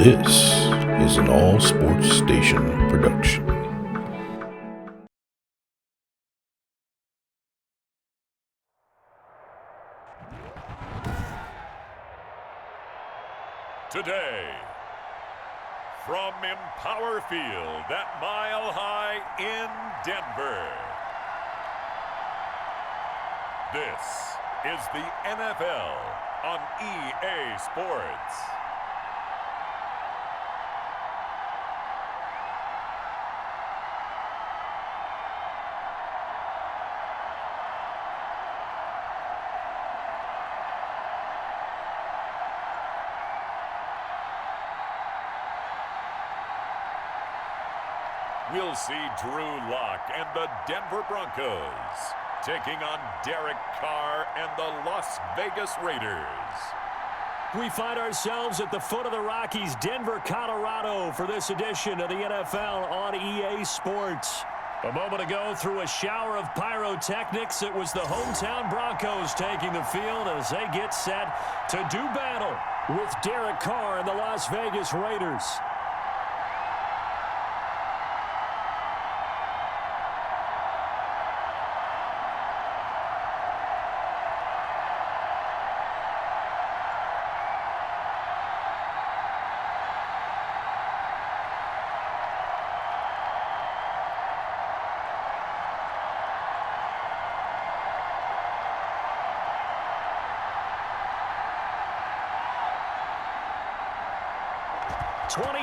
This is an All Sports Station production. Today, from Empower Field at Mile High in Denver, this is the NFL on EA Sports. We'll see Drew Lock and the Denver Broncos taking on Derek Carr and the Las Vegas Raiders. We find ourselves at the foot of the Rockies, Denver, Colorado, for this edition of the NFL on EA Sports. A moment ago, through a shower of pyrotechnics, it was the hometown Broncos taking the field as they get set to do battle with Derek Carr and the Las Vegas Raiders.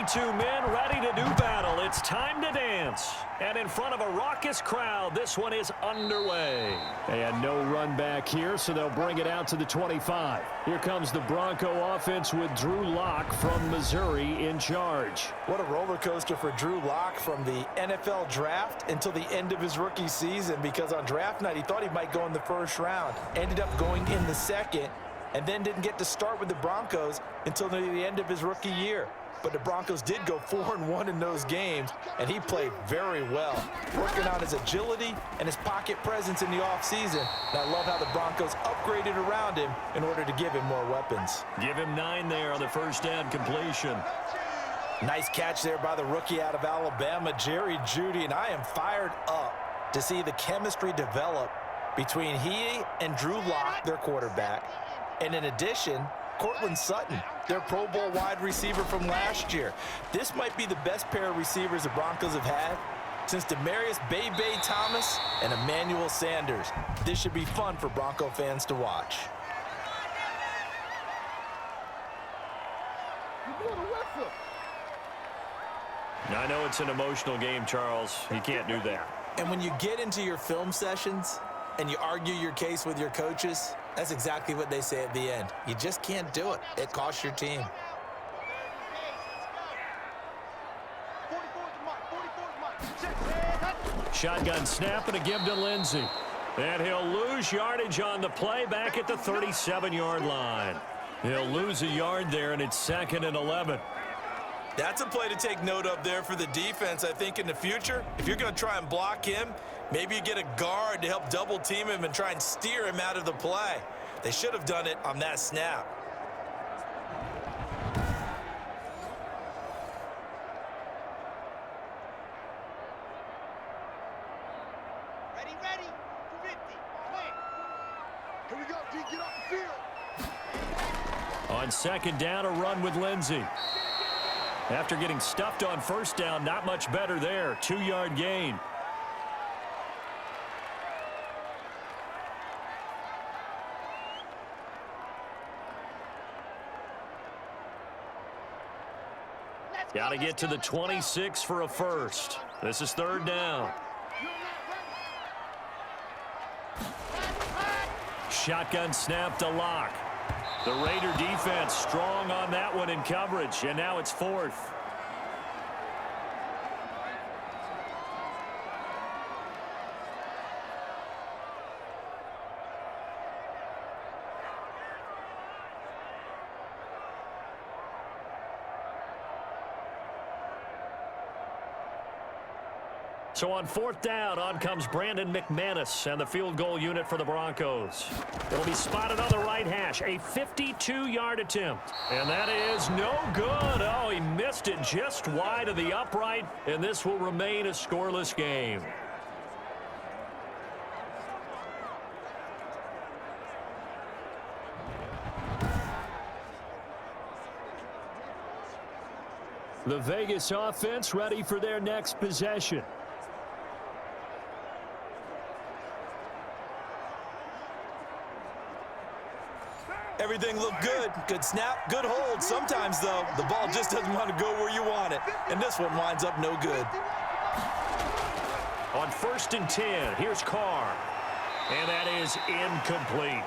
Two men ready to do battle. It's time to dance. And in front of a raucous crowd, this one is underway. And no run back here, so they'll bring it out to the 25. Here comes the Bronco offense with Drew Lock from Missouri in charge. What a roller coaster for Drew Lock from the NFL draft until the end of his rookie season, because on draft night he thought he might go in the first round. Ended up going in the second, and then didn't get to start with the Broncos until near the end of his rookie year. But the Broncos did go 4-1 in those games, and he played very well, working on his agility and his pocket presence in the offseason. And I love how the Broncos upgraded around him in order to give him more weapons. Give him 9 there on the first down completion. Nice catch there by the rookie out of Alabama, Jerry Jeudy, and I am fired up to see the chemistry develop between he and Drew Lock, their quarterback, and in addition, Cortland Sutton, their Pro Bowl wide receiver from last year. This might be the best pair of receivers the Broncos have had since Demaryius Bay Thomas and Emmanuel Sanders. This should be fun for Bronco fans to watch. I know it's an emotional game, Charles. You can't do that. And when you get into your film sessions and you argue your case with your coaches, that's exactly what they say at the end. You just can't do it. It costs your team. Shotgun snap and a give to Lindsey. And he'll lose yardage on the play back at the 37-yard line. He'll lose a yard there, and it's 2nd and 11. That's a play to take note of there for the defense, I think, in the future. If you're going to try and block him, maybe you get a guard to help double team him and try and steer him out of the play. They should have done it on that snap. Ready, 50, play. Here we go, D, get off the field. On 2nd down, a run with Lindsey. After getting stuffed on 1st down, not much better there. 2-yard gain. Got to get to the 26 for a first. This is 3rd down. Shotgun snap to Lock. The Raider defense strong on that one in coverage, and now it's 4th. So on 4th down, on comes Brandon McManus and the field goal unit for the Broncos. It'll be spotted on the right hash, a 52-yard attempt. And that is no good. Oh, he missed it just wide of the upright, and this will remain a scoreless game. The Vegas offense ready for their next possession. Everything looked good. Good snap, good hold. Sometimes, though, the ball just doesn't want to go where you want it. And this one winds up no good. On 1st and 10, here's Carr. And that is incomplete.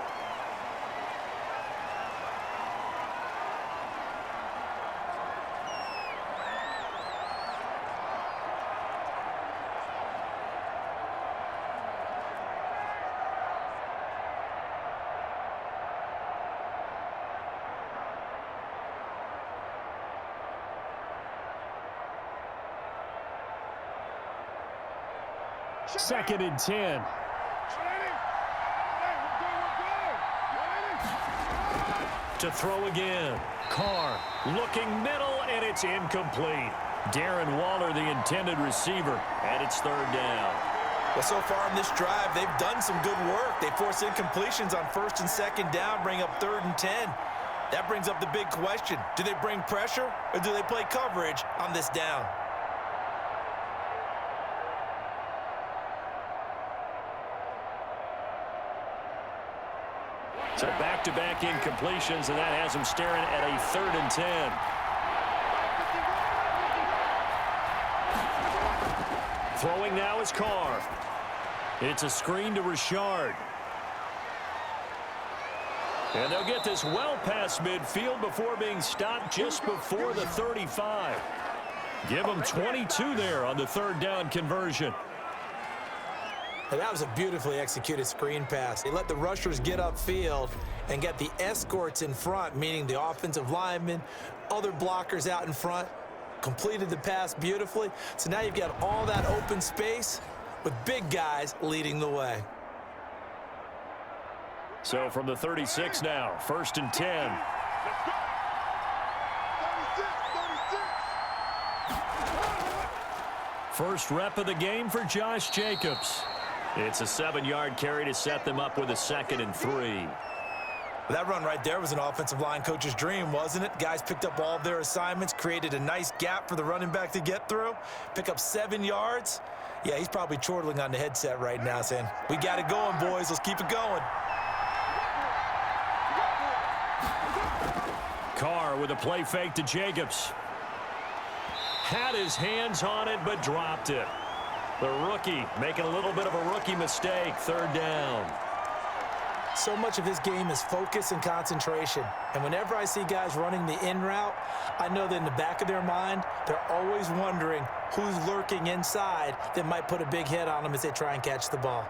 Second and 10. To throw again. Carr looking middle, and it's incomplete. Darren Waller, the intended receiver, and it's 3rd down. Well, so far in this drive, they've done some good work. They force incompletions on 1st and 2nd down, bring up 3rd and 10. That brings up the big question. Do they bring pressure, or do they play coverage on this down? So back-to-back incompletions, and that has him staring at a 3rd and 10. Throwing now is Carr. It's a screen to Richard. And they'll get this well past midfield before being stopped just before the 35. Give them 22 there on the 3rd down conversion. And that was a beautifully executed screen pass. They let the rushers get upfield and get the escorts in front, meaning the offensive linemen, other blockers out in front, completed the pass beautifully. So now you've got all that open space with big guys leading the way. So from the 36 now, 1st and 10. First rep of the game for Josh Jacobs. It's a 7-yard carry to set them up with a 2nd and 3. That run right there was an offensive line coach's dream, wasn't it? Guys picked up all of their assignments, created a nice gap for the running back to get through, pick up 7 yards. Yeah, he's probably chortling on the headset right now saying, we got it going, boys. Let's keep it going. Carr with a play fake to Jacobs. Had his hands on it, but dropped it. The rookie making a little bit of a rookie mistake, 3rd down. So much of his game is focus and concentration. And whenever I see guys running the in route, I know that in the back of their mind, they're always wondering who's lurking inside that might put a big hit on them as they try and catch the ball.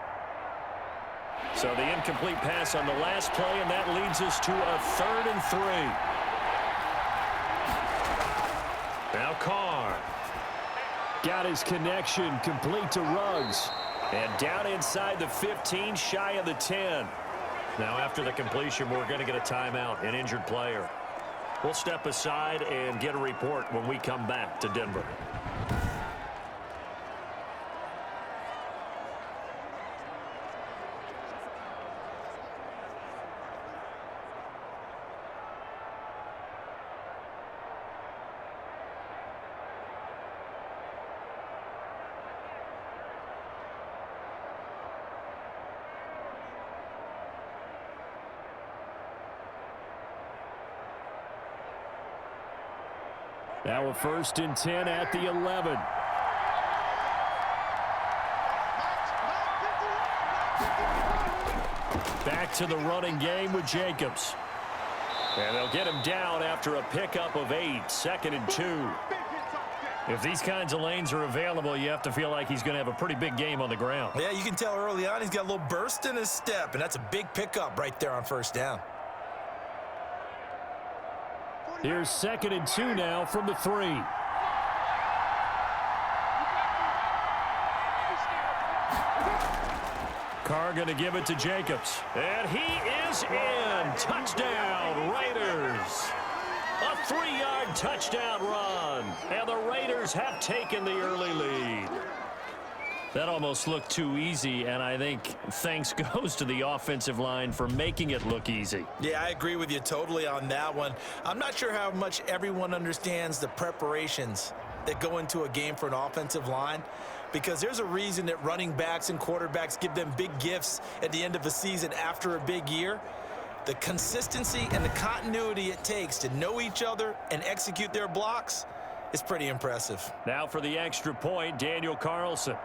So the incomplete pass on the last play, and that leads us to a 3rd and 3. Now Carr. Got his connection complete to Ruggs. And down inside the 15, shy of the 10. Now after the completion, we're going to get a timeout, an injured player. We'll step aside and get a report when we come back to Denver. Now a 1st and 10 at the 11. Back to the running game with Jacobs. And they'll get him down after a pickup of 8, 2nd and 2. If these kinds of lanes are available, you have to feel like he's going to have a pretty big game on the ground. Yeah, you can tell early on he's got a little burst in his step, and that's a big pickup right there on 1st down. Here's 2nd and 2 now from the 3. Carr going to give it to Jacobs. And he is in. Touchdown, Raiders. A 3-yard touchdown run. And the Raiders have taken the early lead. That almost looked too easy, and I think thanks goes to the offensive line for making it look easy. Yeah, I agree with you totally on that one. I'm not sure how much everyone understands the preparations that go into a game for an offensive line, because there's a reason that running backs and quarterbacks give them big gifts at the end of a season after a big year. The consistency and the continuity it takes to know each other and execute their blocks is pretty impressive. Now for the extra point, Daniel Carlson.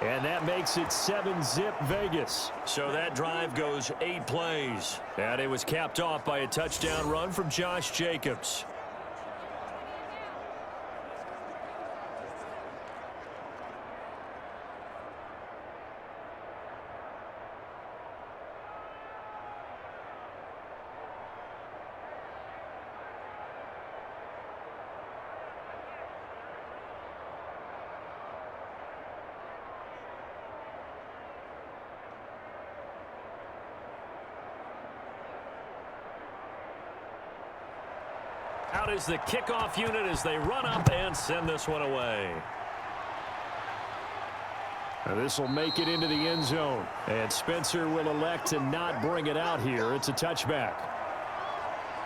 And that makes it 7-zip Vegas. So that drive goes 8 plays. And it was capped off by a touchdown run from Josh Jacobs. Out is the kickoff unit as they run up and send this one away. This will make it into the end zone. And Spencer will elect to not bring it out here. It's a touchback.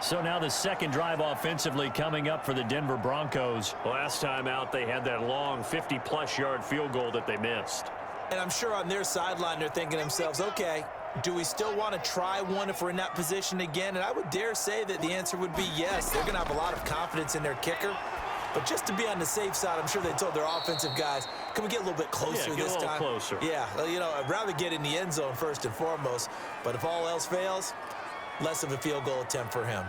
So now the second drive offensively coming up for the Denver Broncos. Last time out, they had that long 50-plus yard field goal that they missed. And I'm sure on their sideline they're thinking to themselves, okay, do we still want to try one if we're in that position again? And I would dare say that the answer would be yes. They're going to have a lot of confidence in their kicker. But just to be on the safe side, I'm sure they told their offensive guys, can we get a little bit closer this time? Closer. Yeah, well, you know, I'd rather get in the end zone first and foremost. But if all else fails, less of a field goal attempt for him.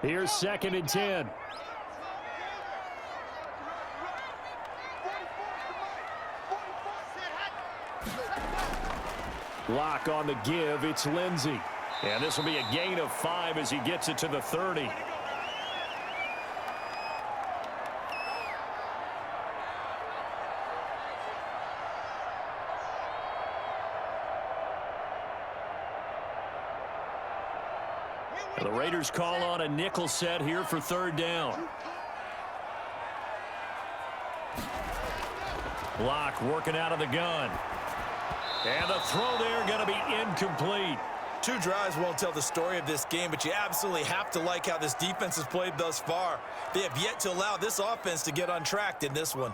Here's 2nd and 10. Lock on the give. It's Lindsey. And this will be a gain of 5 as he gets it to the 30. The Raiders call on a nickel set here for 3rd down. Lock working out of the gun. And the throw there going to be incomplete. 2 drives won't tell the story of this game, but you absolutely have to like how this defense has played thus far. They have yet to allow this offense to get untracked in this one.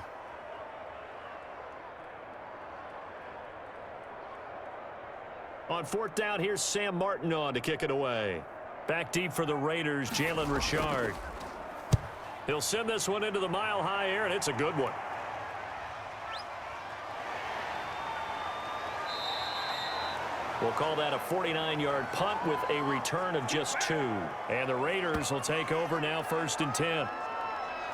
On 4th down, here's Sam Martin on to kick it away. Back deep for the Raiders, Jalen Richard. He'll send this one into the mile-high air, and it's a good one. We'll call that a 49-yard punt with a return of just 2. And the Raiders will take over now 1st and 10.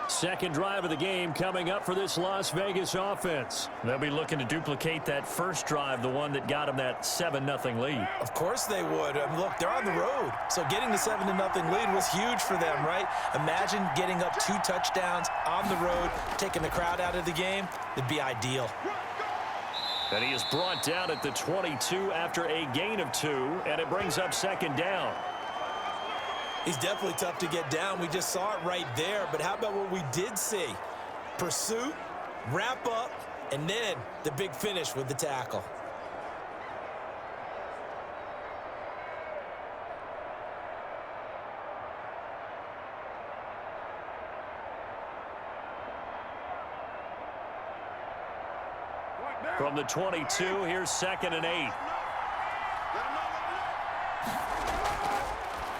Second drive of the game coming up for this Las Vegas offense. They'll be looking to duplicate that first drive, the one that got them that 7-0 lead. Of course they would. Look, they're on the road, so getting the 7-0 lead was huge for them, right? Imagine getting up 2 touchdowns on the road, taking the crowd out of the game. It'd be ideal. And he is brought down at the 22 after a gain of 2, and it brings up 2nd down. He's definitely tough to get down. We just saw it right there. But how about what we did see? Pursuit, wrap up, and then the big finish with the tackle. From the 22, here's 2nd and 8.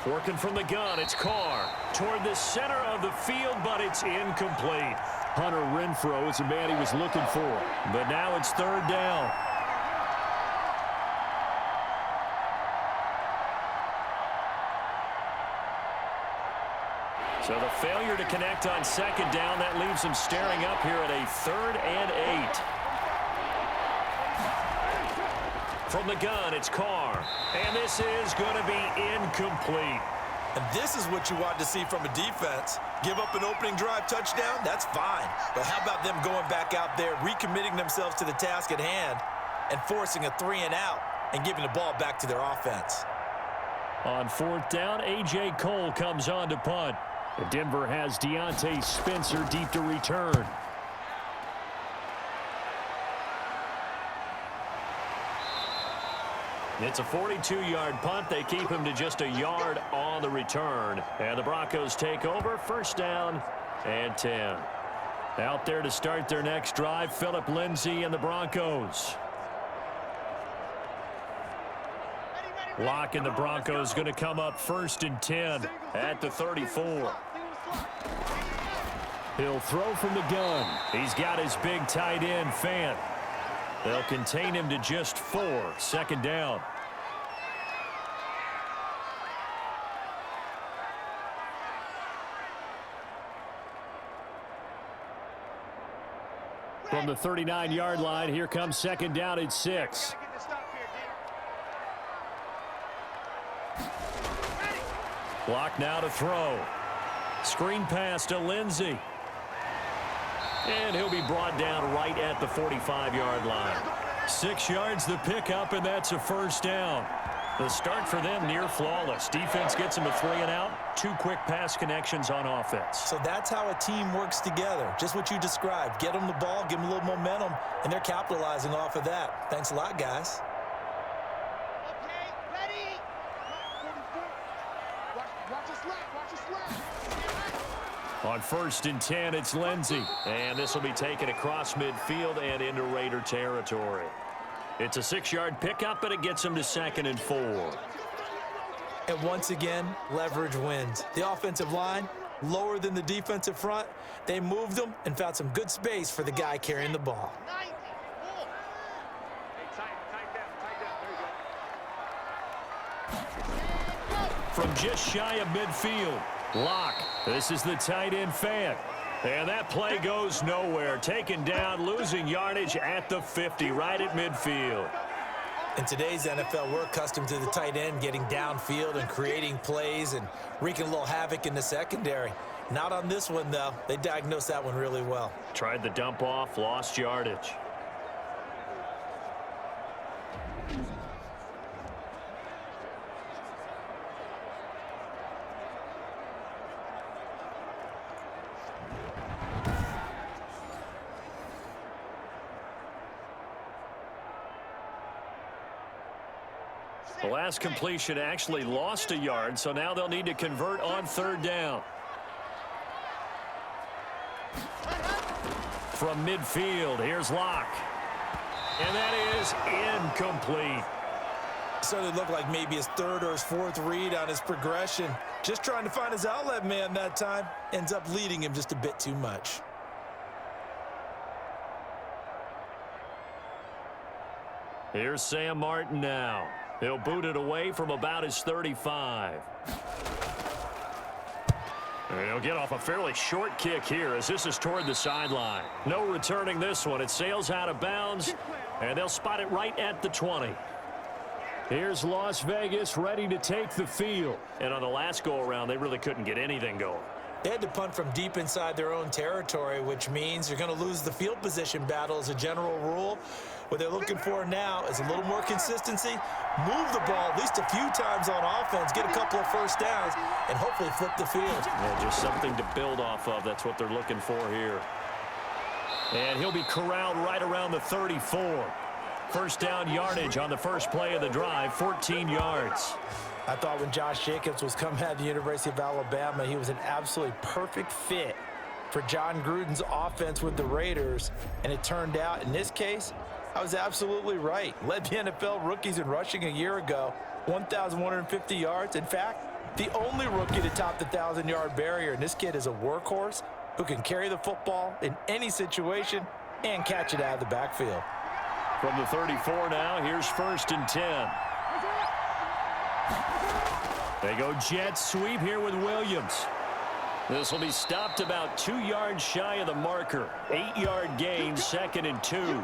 Working from the gun, it's Carr. Toward the center of the field, but it's incomplete. Hunter Renfrow is the man he was looking for. But now it's 3rd down. So the failure to connect on second down, that leaves him staring up here at a 3rd and 8. From the gun, it's Carr. And this is going to be incomplete. And this is what you want to see from a defense. Give up an opening drive touchdown, that's fine. But how about them going back out there, recommitting themselves to the task at hand, and forcing a 3-and-out and giving the ball back to their offense. On 4th down, A.J. Cole comes on to punt. Denver has Deontay Spencer deep to return. It's a 42-yard punt. They keep him to just a yard on the return. And the Broncos take over, 1st down and 10. Out there to start their next drive, Phillip Lindsay and the Broncos. Locke and the Broncos going to come up 1st and 10 at the 34. He'll throw from the gun. He's got his big tight end, Fant. They'll contain him to just 4, 2nd down. From the 39-yard line, here comes 2nd down at 6. Block now to throw. Screen pass to Lindsay. And he'll be brought down right at the 45-yard line. 6 yards the pickup, and that's a 1st down. The start for them near flawless. Defense gets them a 3-and-out. 2 quick pass connections on offense. So that's how a team works together. Just what you described. Get them the ball, give them a little momentum, and they're capitalizing off of that. Thanks a lot, guys. Okay, ready. Watch us left. On 1st and 10, it's Lindsay. And this will be taken across midfield and into Raider territory. It's a 6-yard pickup, but it gets him to 2nd and 4. And once again, leverage wins. The offensive line, lower than the defensive front. They moved them and found some good space for the guy carrying the ball. From just shy of midfield, Locke. This is the tight end, Fant. And that play goes nowhere. Taken down, losing yardage at the 50, right at midfield. In today's NFL, we're accustomed to the tight end getting downfield and creating plays and wreaking a little havoc in the secondary. Not on this one, though. They diagnosed that one really well. Tried the dump off, lost yardage. The last completion actually lost a yard, so now they'll need to convert on 3rd down. From midfield, here's Locke. And that is incomplete. Certainly looked like maybe his 3rd or his 4th read on his progression. Just trying to find his outlet man that time. Ends up leading him just a bit too much. Here's Sam Martin now. He'll boot it away from about his 35. And he'll get off a fairly short kick here as this is toward the sideline. No returning this one. It sails out of bounds, and they'll spot it right at the 20. Here's Las Vegas ready to take the field. And on the last go-around, they really couldn't get anything going. They had to punt from deep inside their own territory, which means you're going to lose the field position battle as a general rule. What they're looking for now is a little more consistency, move the ball at least a few times on offense, get a couple of 1st downs, and hopefully flip the field. Yeah, just something to build off of. That's what they're looking for here. And he'll be corralled right around the 34. 1st down yardage on the first play of the drive, 14 yards. I thought when Josh Jacobs was coming out of the University of Alabama, he was an absolutely perfect fit for John Gruden's offense with the Raiders. And it turned out, in this case, I was absolutely right. Led the NFL rookies in rushing a year ago, 1,150 yards. In fact, the only rookie to top the 1,000-yard barrier. And this kid is a workhorse who can carry the football in any situation and catch it out of the backfield. From the 34 now, here's 1st and 10. They go jet sweep here with Williams. This will be stopped about 2 yards shy of the marker. 8-yard gain, 2nd and 2.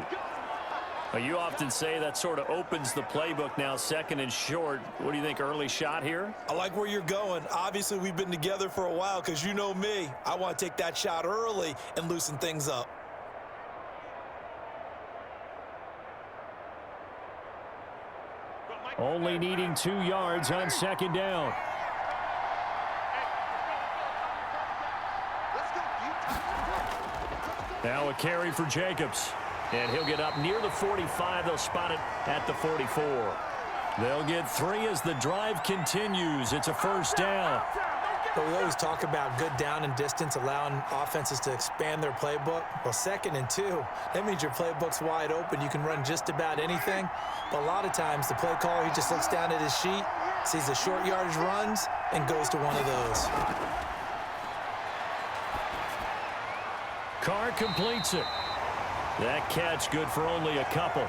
Well, you often say that sort of opens the playbook now, 2nd and short. What do you think, early shot here? I like where you're going. Obviously, we've been together for a while because you know me. I want to take that shot early and loosen things up. Only needing 2 yards on 2nd down. Now a carry for Jacobs. And he'll get up near the 45. They'll spot it at the 44. They'll get 3 as the drive continues. It's a 1st down. But we always talk about good down and distance, allowing offenses to expand their playbook. Well, 2nd and 2, that means your playbook's wide open. You can run just about anything. But a lot of times, the play caller, he just looks down at his sheet, sees the short yardage runs, and goes to one of those. Carr completes it. That catch good for only a couple.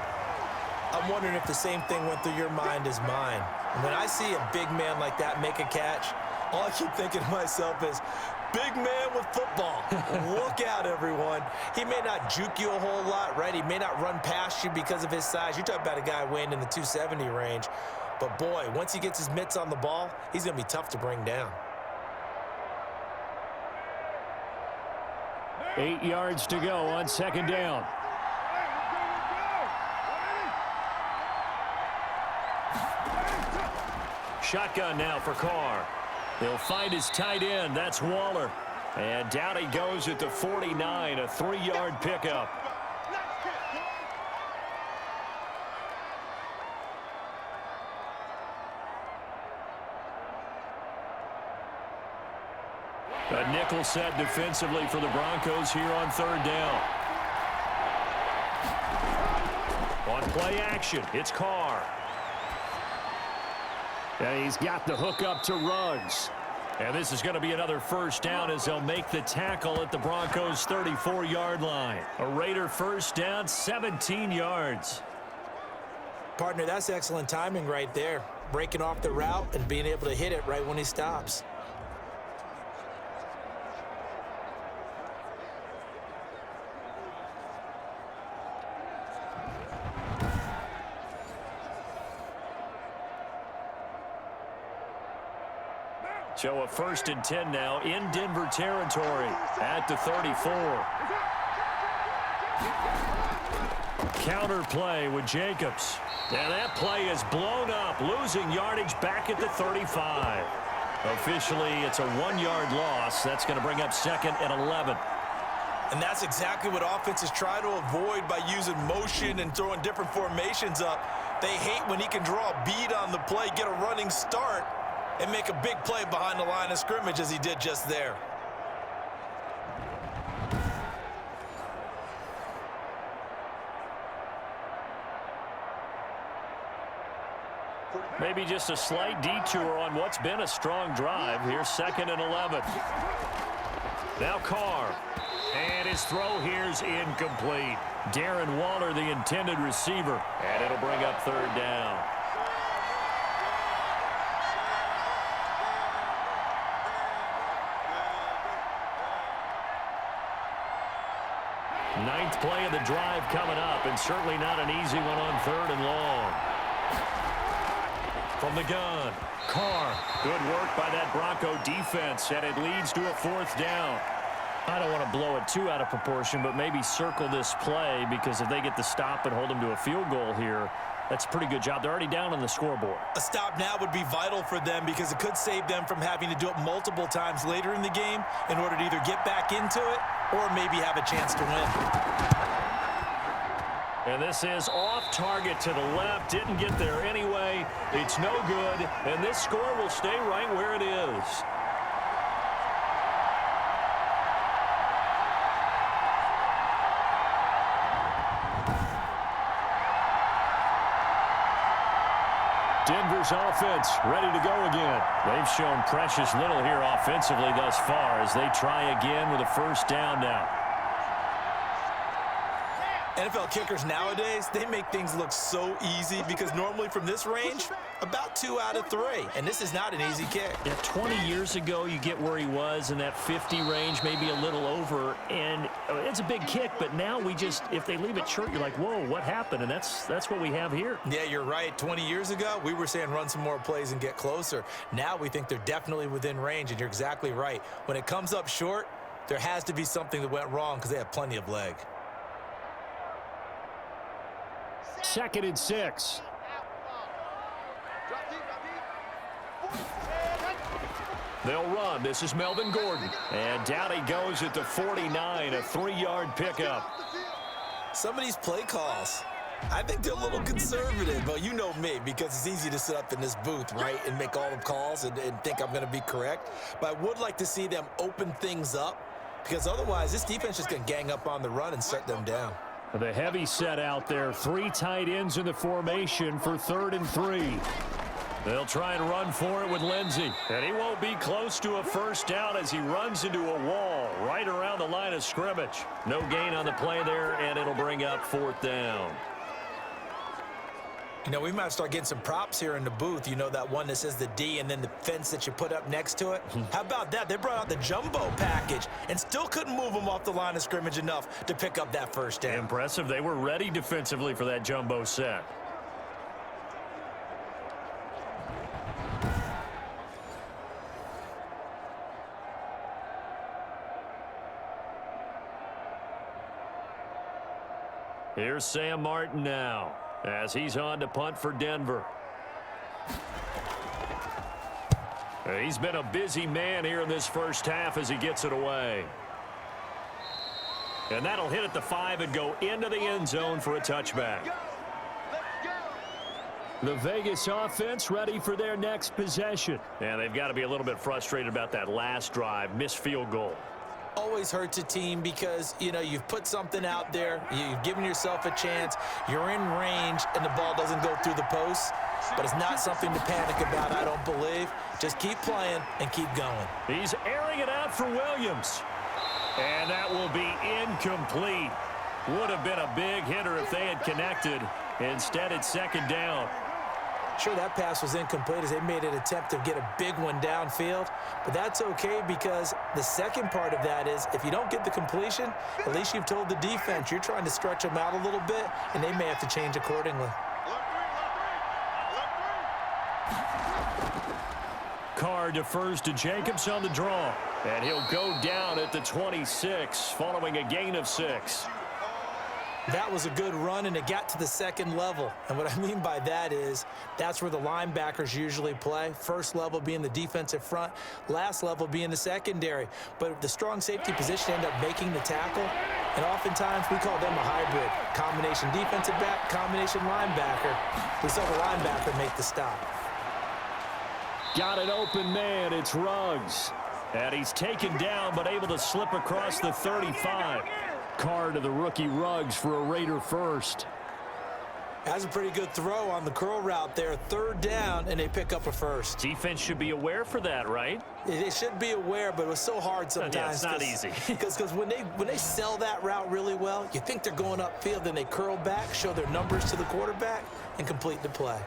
I'm wondering if the same thing went through your mind as mine. When I see a big man like that make a catch, all I keep thinking to myself is, big man with football. Look out, everyone. He may not juke you a whole lot, right? He may not run past you because of his size. You're talking about a guy weighing in the 270 range. But, boy, once he gets his mitts on the ball, he's going to be tough to bring down. 8 yards to go on 2nd down. Shotgun now for Carr. He'll find his tight end. That's Waller. And down he goes at the 49, a 3-yard pickup. A nickel set defensively for the Broncos here on 3rd down. On play action, it's Carr. And he's got the hook up to Ruggs. And this is going to be another 1st down as they'll make the tackle at the Broncos' 34-yard line. A Raider 1st down, 17 yards. Partner, that's excellent timing right there. Breaking off the route and being able to hit it right when he stops. So a 1st and 10 now in Denver territory at the 34. Counter play with Jacobs. And that play is blown up, losing yardage back at the 35. Officially, it's a 1-yard loss. That's going to bring up 2nd and 11. And that's exactly what offenses try to avoid by using motion and throwing different formations up. They hate when he can draw a bead on the play, get a running start, and make a big play behind the line of scrimmage as he did just there. Maybe just a slight detour on what's been a strong drive. Here's 2nd and 11. Now Carr. And his throw here's incomplete. Darren Waller, the intended receiver. And it'll bring up 3rd down. Ninth play of the drive coming up, and certainly not an easy one on 3rd and long. From the gun, Carr. Good work by that Bronco defense, and it leads to a 4th down. I don't want to blow it too out of proportion, but maybe circle this play, because if they get the stop and hold them to a field goal here, that's a pretty good job. They're already down on the scoreboard. A stop now would be vital for them because it could save them from having to do it multiple times later in the game in order to either get back into it or maybe have a chance to win. And this is off target to the left. Didn't get there anyway. It's no good. And this score will stay right where it is. Denver's offense ready to go again. They've shown precious little here offensively thus far as they try again with a 1st down now. NFL kickers nowadays, they make things look so easy because normally from this range, about 2 out of 3. And this is not an easy kick. Yeah, 20 years ago, you get where he was in that 50 range, maybe a little over. And it's a big kick, but now we just, if they leave it short, you're like, whoa, what happened? And that's what we have here. Yeah, you're right. 20 years ago, we were saying run some more plays and get closer. Now we think they're definitely within range, and you're exactly right. When it comes up short, there has to be something that went wrong because they have plenty of leg. 2nd and 6. They'll run. This is Melvin Gordon. And down he goes at the 49, a 3-yard pickup. Some of these play calls, I think they're a little conservative, but you know me, because it's easy to sit up in this booth, right, and make all the calls and think I'm going to be correct. But I would like to see them open things up, because otherwise this defense is going to gang up on the run and shut them down. The heavy set out there. 3 tight ends in the formation for 3rd and 3. They'll try and run for it with Lindsey. And he won't be close to a first down as he runs into a wall right around the line of scrimmage. No gain on the play there, and it'll bring up 4th down. You know, we might start getting some props here in the booth. You know, that one that says the D and then the fence that you put up next to it? How about that? They brought out the jumbo package and still couldn't move them off the line of scrimmage enough to pick up that first down. Impressive. They were ready defensively for that jumbo set. Here's Sam Martin now, as he's on to punt for Denver. He's been a busy man here in this first half as he gets it away. And that'll hit at the 5 and go into the end zone for a touchback. The Vegas offense ready for their next possession. And they've got to be a little bit frustrated about that last drive, missed field goal. Always hurts a team because, you know, you've put something out there, you've given yourself a chance, you're in range, and the ball doesn't go through the post. But it's not something to panic about, I don't believe. Just keep playing and keep going. He's airing it out for Williams. And that will be incomplete. Would have been a big hitter if they had connected. Instead, it's 2nd down. Sure, that pass was incomplete as they made an attempt to get a big one downfield, but that's okay because the second part of that is if you don't get the completion, at least you've told the defense you're trying to stretch them out a little bit, and they may have to change accordingly. Carr defers to Jacobs on the draw, and he'll go down at the 26 following a gain of 6. That was a good run, and it got to the 2nd level. And what I mean by that is that's where the linebackers usually play. First level being the defensive front, last level being the secondary. But the strong safety position ended up making the tackle, and oftentimes we call them a hybrid. Combination defensive back, combination linebacker. We saw the linebacker make the stop. Got an open man. It's Ruggs. And he's taken down but able to slip across the 35. Carr to the rookie Ruggs for a Raider first. That's a pretty good throw on the curl route there. 3rd down, and they pick up a first. Defense should be aware for that, right? They should be aware, but it was so hard sometimes. Yeah, it's not easy. Because when they sell that route really well, you think they're going upfield, then they curl back, show their numbers to the quarterback, and complete the play.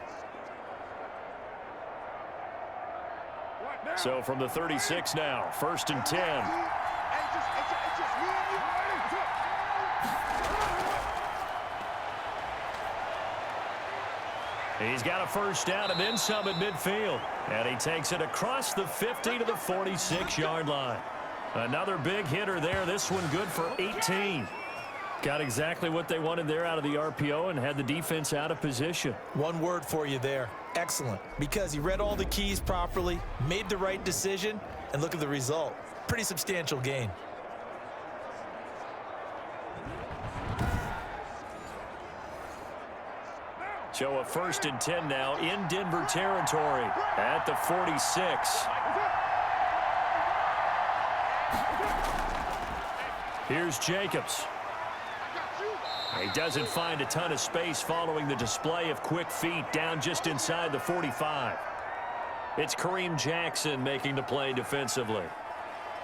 So from the 36 now, 1st and 10. He's got a first down and then some at midfield. And he takes it across the 50 to the 46-yard line. Another big hitter there. This one good for 18. Got exactly what they wanted there out of the RPO and had the defense out of position. One word for you there. Excellent. Because he read all the keys properly, made the right decision, and look at the result. Pretty substantial gain. So a 1st and 10 now in Denver territory at the 46. Here's Jacobs. He doesn't find a ton of space following the display of quick feet down just inside the 45. It's Kareem Jackson making the play defensively.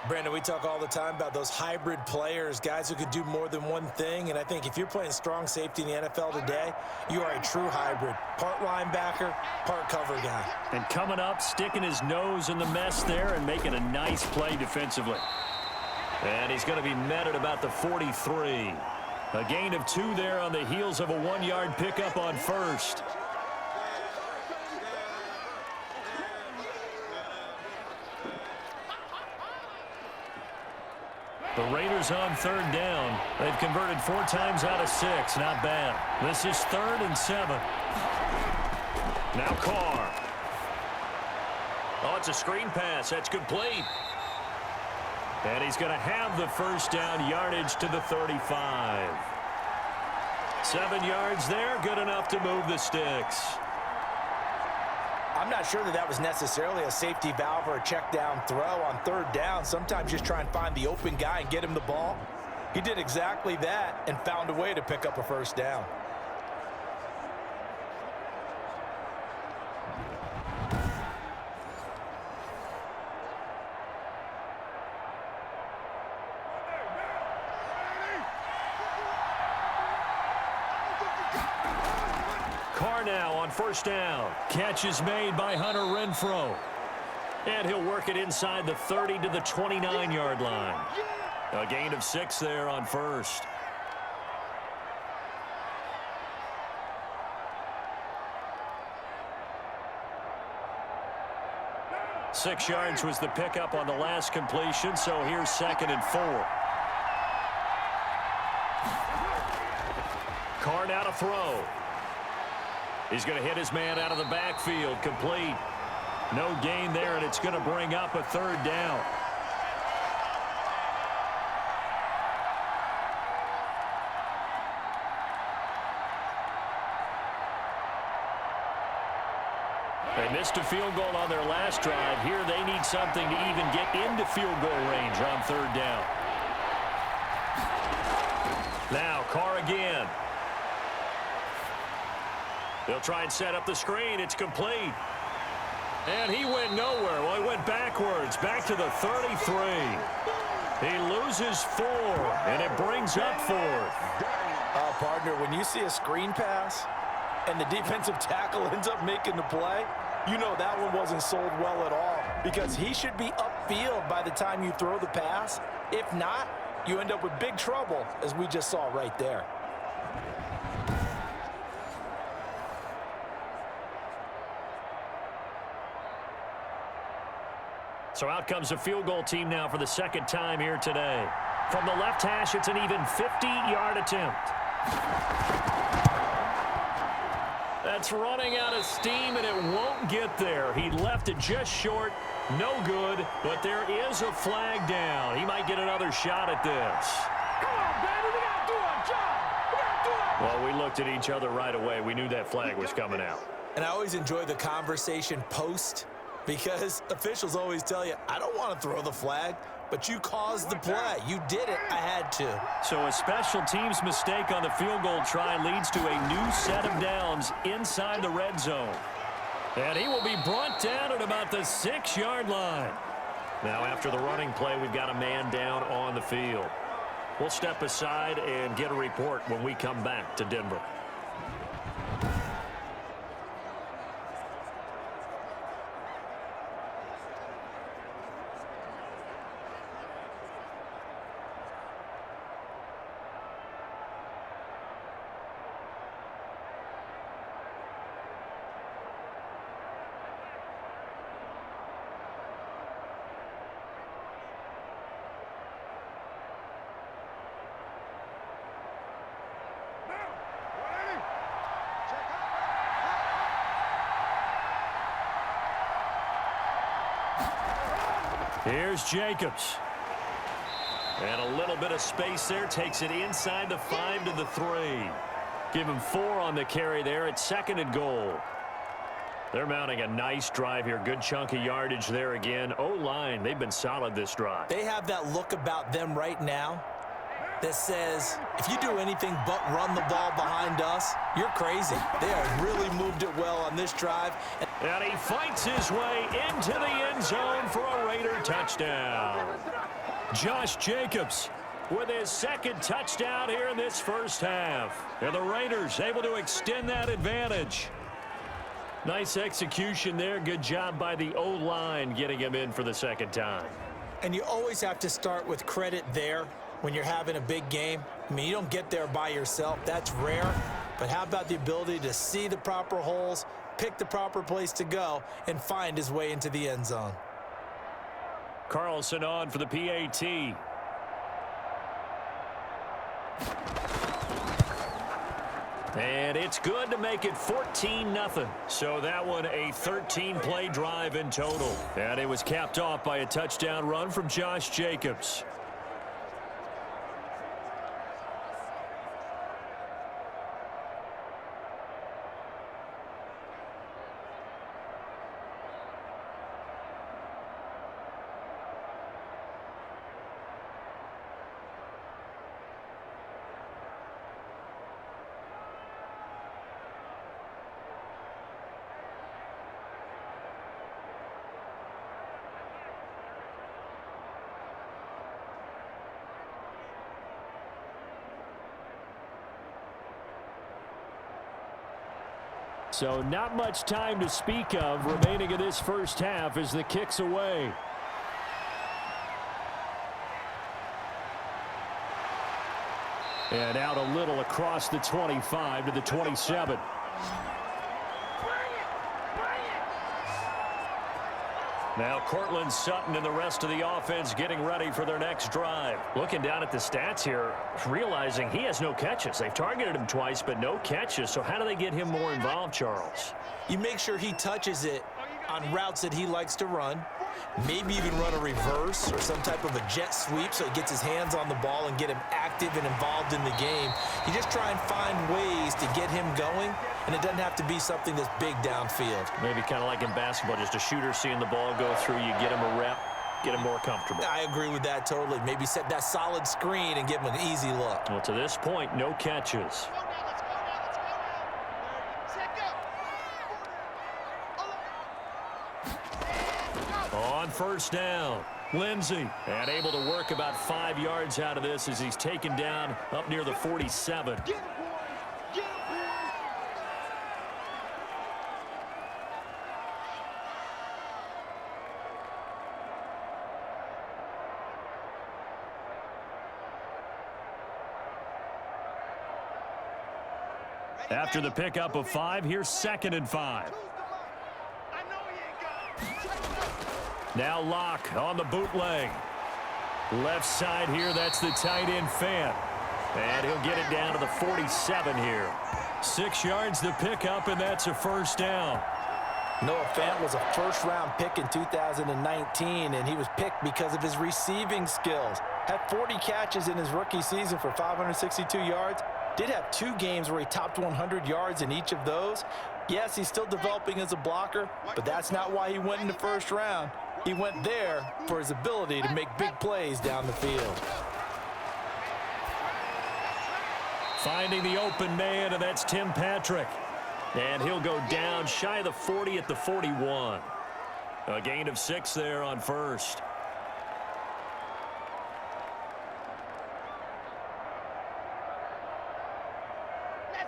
Brandon, we talk all the time about those hybrid players, guys who could do more than one thing. And I think if you're playing strong safety in the NFL today, you are a true hybrid. Part linebacker, part cover guy. And coming up, sticking his nose in the mess there and making a nice play defensively. And he's going to be met at about the 43. A gain of 2 there on the heels of a 1-yard pickup on first. The Raiders on 3rd down. They've converted 4 times out of 6. Not bad. This is 3rd and 7. Now Carr. Oh, it's a screen pass. That's complete. And he's going to have the first down, yardage to the 35. 7 yards there, good enough to move the sticks. I'm not sure that was necessarily a safety valve or a check down throw on 3rd down. Sometimes just try and find the open guy and get him the ball. He did exactly that and found a way to pick up a first down. Now on 1st down. Catch is made by Hunter Renfrow. And he'll work it inside the 30 to the 29-yard line. A gain of 6 there on 1st. Six yards was the pickup on the last completion, so here's 2nd and 4. Carr now to throw. He's going to hit his man out of the backfield. Complete. No gain there, and it's going to bring up a 3rd down. They missed a field goal on their last drive. Here they need something to even get into field goal range on 3rd down. Now Carr again. They'll try and set up the screen. It's complete. And he went nowhere. Well, he went backwards, back to the 33. He loses 4, and it brings up 4th. Partner, when you see a screen pass and the defensive tackle ends up making the play, you know that one wasn't sold well at all because he should be upfield by the time you throw the pass. If not, you end up with big trouble, as we just saw right there. So out comes a field goal team now for the 2nd time here today. From the left hash, it's an even 50-yard attempt. That's running out of steam, and it won't get there. He left it just short. No good, but there is a flag down. He might get another shot at this. Come on, baby, we got to do our job. We got to do our Well, we looked at each other right away. We knew that flag was coming out. And I always enjoy the conversation post because officials always tell you, I don't want to throw the flag, but you caused the play. You did it. I had to. So a special teams mistake on the field goal try leads to a new set of downs inside the red zone. And he will be brought down at about the 6-yard line. Now after the running play, we've got a man down on the field. We'll step aside and get a report when we come back to Denver. Here's Jacobs. And a little bit of space there. Takes it inside the 5 to the 3. Give him 4 on the carry there. It's 2nd and goal. They're mounting a nice drive here. Good chunk of yardage there again. O-line, they've been solid this drive. They have that look about them right now that says, if you do anything but run the ball behind us, you're crazy. They have really moved it well on this drive. And he fights his way into the end zone for a Raider touchdown. Josh Jacobs with his second touchdown here in this first half. And the Raiders able to extend that advantage. Nice execution there. Good job by the O-line getting him in for the second time. And you always have to start with credit there when you're having a big game. I mean, you don't get there by yourself. That's rare. But how about the ability to see the proper holes, pick the proper place to go, and find his way into the end zone? Carlson on for the PAT. And it's good to make it 14-0. So that one a 13-play drive in total. And it was capped off by a touchdown run from Josh Jacobs. So not much time to speak of remaining in this first half as the kick's away. And out a little across the 25 to the 27. Now Cortland Sutton and the rest of the offense getting ready for their next drive. Looking down at the stats here, realizing he has no catches. They've targeted him twice, but no catches. So how do they get him more involved, Charles? You make sure he touches it on routes that he likes to run. Maybe even run a reverse or some type of a jet sweep so he gets his hands on the ball and get him active and involved in the game. You just try and find ways to get him going, and it doesn't have to be something that's big downfield. Maybe kind of like in basketball, just a shooter seeing the ball go through, you get him a rep, get him more comfortable. I agree with that totally. Maybe set that solid screen and give him an easy look. Well, to this point, no catches. On first down, Lindsey, and able to work about 5 yards out of this as he's taken down up near the 47. After the pickup of 5, here's 2nd and 5. Now Locke on the bootleg. Left side here, that's the tight end Fant. And he'll get it down to the 47 here. 6 yards the pickup, and that's a first down. Noah Fant was a first-round pick in 2019, and he was picked because of his receiving skills. Had 40 catches in his rookie season for 562 yards. Did have 2 games where he topped 100 yards in each of those. Yes, he's still developing as a blocker, but that's not why he went in the first round. He went there for his ability to make big plays down the field. Finding the open man, and that's Tim Patrick. And he'll go down shy of the 40 at the 41. A gain of 6 there on first.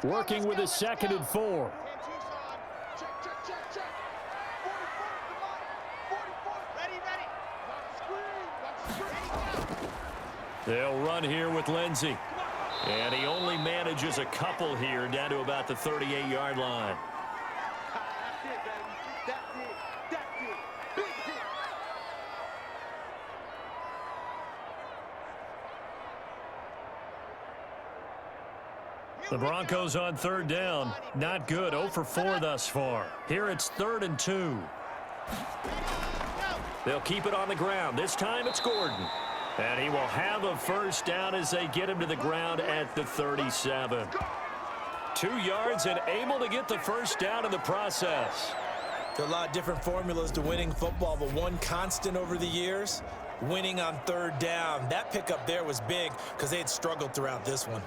Working with a 2nd and 4. They'll run here with Lindsey. And he only manages a couple here down to about the 38-yard line. The Broncos on 3rd down. Not good. 0 for 4 thus far. Here it's 3rd and 2. They'll keep it on the ground. This time it's Gordon. And he will have a first down as they get him to the ground at the 37. 2 yards and able to get the first down in the process. There are a lot of different formulas to winning football, but one constant over the years, winning on 3rd down. That pickup there was big because they had struggled throughout this one.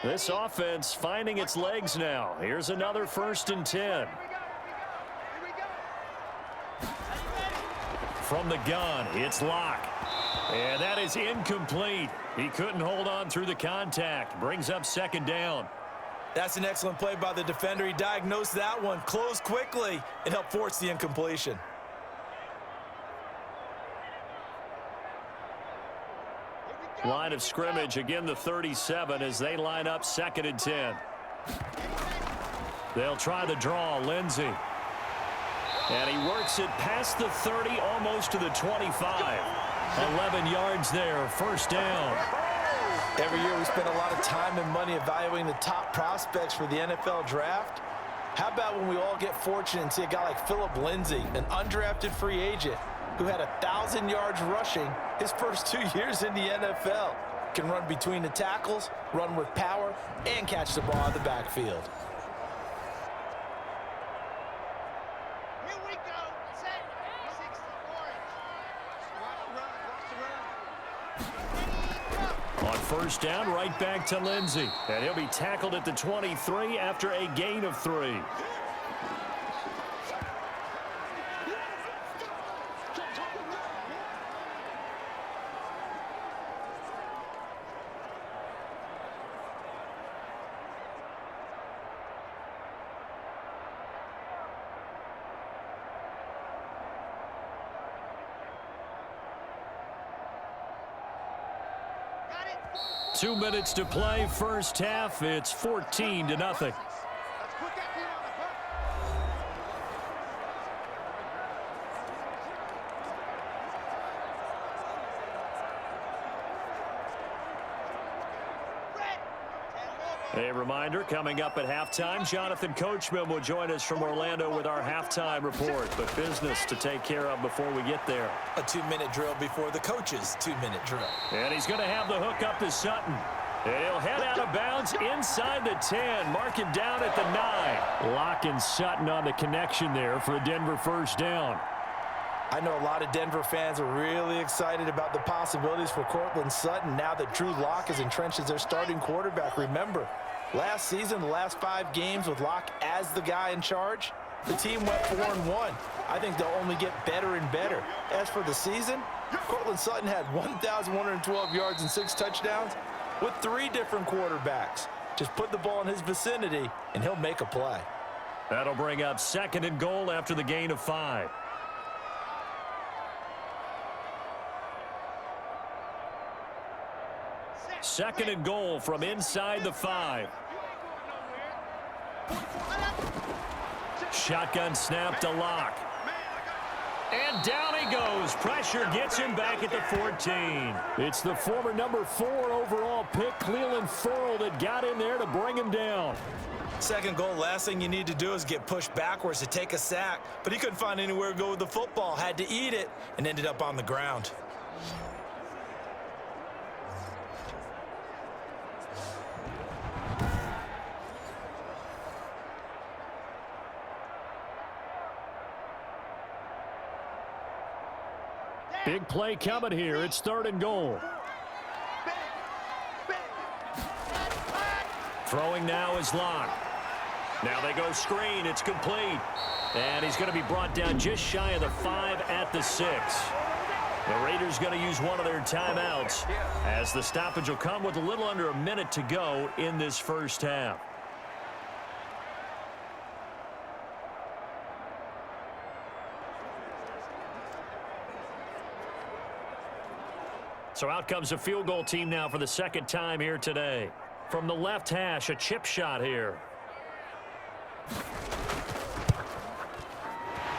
This offense finding its legs now. Here's another 1st and 10. From the gun, it's Locke. And that is incomplete. He couldn't hold on through the contact. Brings up 2nd down. That's an excellent play by the defender. He diagnosed that one, closed quickly, and helped force the incompletion. Line of scrimmage, again the 37 as they line up 2nd and 10. They'll try the draw, Lindsey. And he works it past the 30, almost to the 25. 11 yards there, 1st down. Every year we spend a lot of time and money evaluating the top prospects for the NFL draft. How about when we all get fortunate and see a guy like Phillip Lindsay, an undrafted free agent who had 1,000 yards rushing his first 2 years in the NFL. Can run between the tackles, run with power, and catch the ball out of the backfield. Here we go. Set. 64. On 1st down, right back to Lindsey. And he'll be tackled at the 23 after a gain of 3. Got it. 2 minutes to play, 1st half. It's 14-0. Let's put that kid on the hook. A reminder, coming up at halftime, Jonathan Coachman will join us from Orlando with our halftime report. But business to take care of before we get there. A 2-minute drill before the coach's 2-minute drill. And he's going to have the hook up to Sutton. And he'll head out of bounds inside the 10. Mark him down at the 9. Locke and Sutton on the connection there for a Denver 1st down. I know a lot of Denver fans are really excited about the possibilities for Courtland Sutton now that Drew Lock is entrenched as their starting quarterback. Remember, last season, the last 5 games with Lock as the guy in charge, the team went 4-1. I think they'll only get better and better. As for the season, Courtland Sutton had 1,112 yards and 6 touchdowns with 3 different quarterbacks. Just put the ball in his vicinity, and he'll make a play. That'll bring up 2nd and goal after the gain of 5. Second and goal from inside the 5. Shotgun snap to Locke. And down he goes. Pressure gets him back at the 14. It's the former number 4 overall pick, Cleveland Ferrell, that got in there to bring him down. Second goal, last thing you need to do is get pushed backwards to take a sack. But he couldn't find anywhere to go with the football, had to eat it, and ended up on the ground. Big play coming here. It's 3rd and goal. Throwing now is Locke. Now they go screen. It's complete. And he's going to be brought down just shy of the 5 at the 6. The Raiders going to use one of their timeouts as the stoppage will come with a little under a minute to go in this 1st half. So out comes a field goal team now for the 2nd time here today. From the left hash, a chip shot here.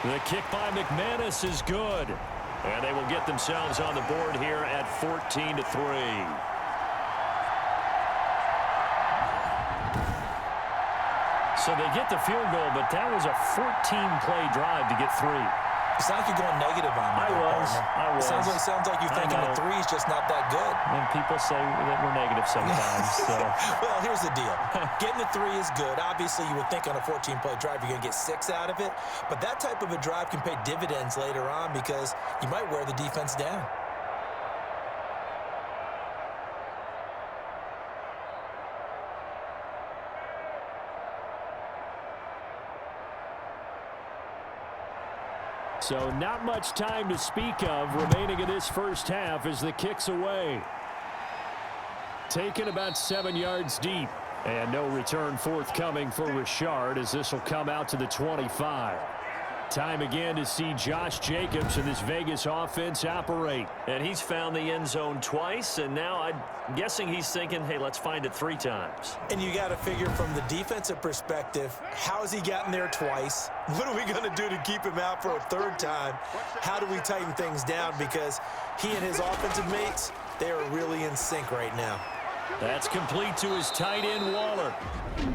The kick by McManus is good. And they will get themselves on the board here at 14-3. So they get the field goal, but that was a 14-play drive to get 3. It's not like you're going negative on me. I was. It sounds like you're thinking the 3 is just not that good. And people say that we're negative sometimes. So. Well, here's the deal. Getting the 3 is good. Obviously, you would think on a 14-play drive you're going to get 6 out of it. But that type of a drive can pay dividends later on because you might wear the defense down. So not much time to speak of remaining in this first half as the kick's away. Taken about 7 yards deep. And no return forthcoming for Richard as this will come out to the 25. Time again to see Josh Jacobs and this Vegas offense operate. And he's found the end zone twice, and now I'm guessing he's thinking, hey, let's find it 3 times. And you got to figure from the defensive perspective, how has he gotten there twice? What are we going to do to keep him out for a 3rd time? How do we tighten things down? Because he and his offensive mates, they are really in sync right now. That's complete to his tight end, Waller.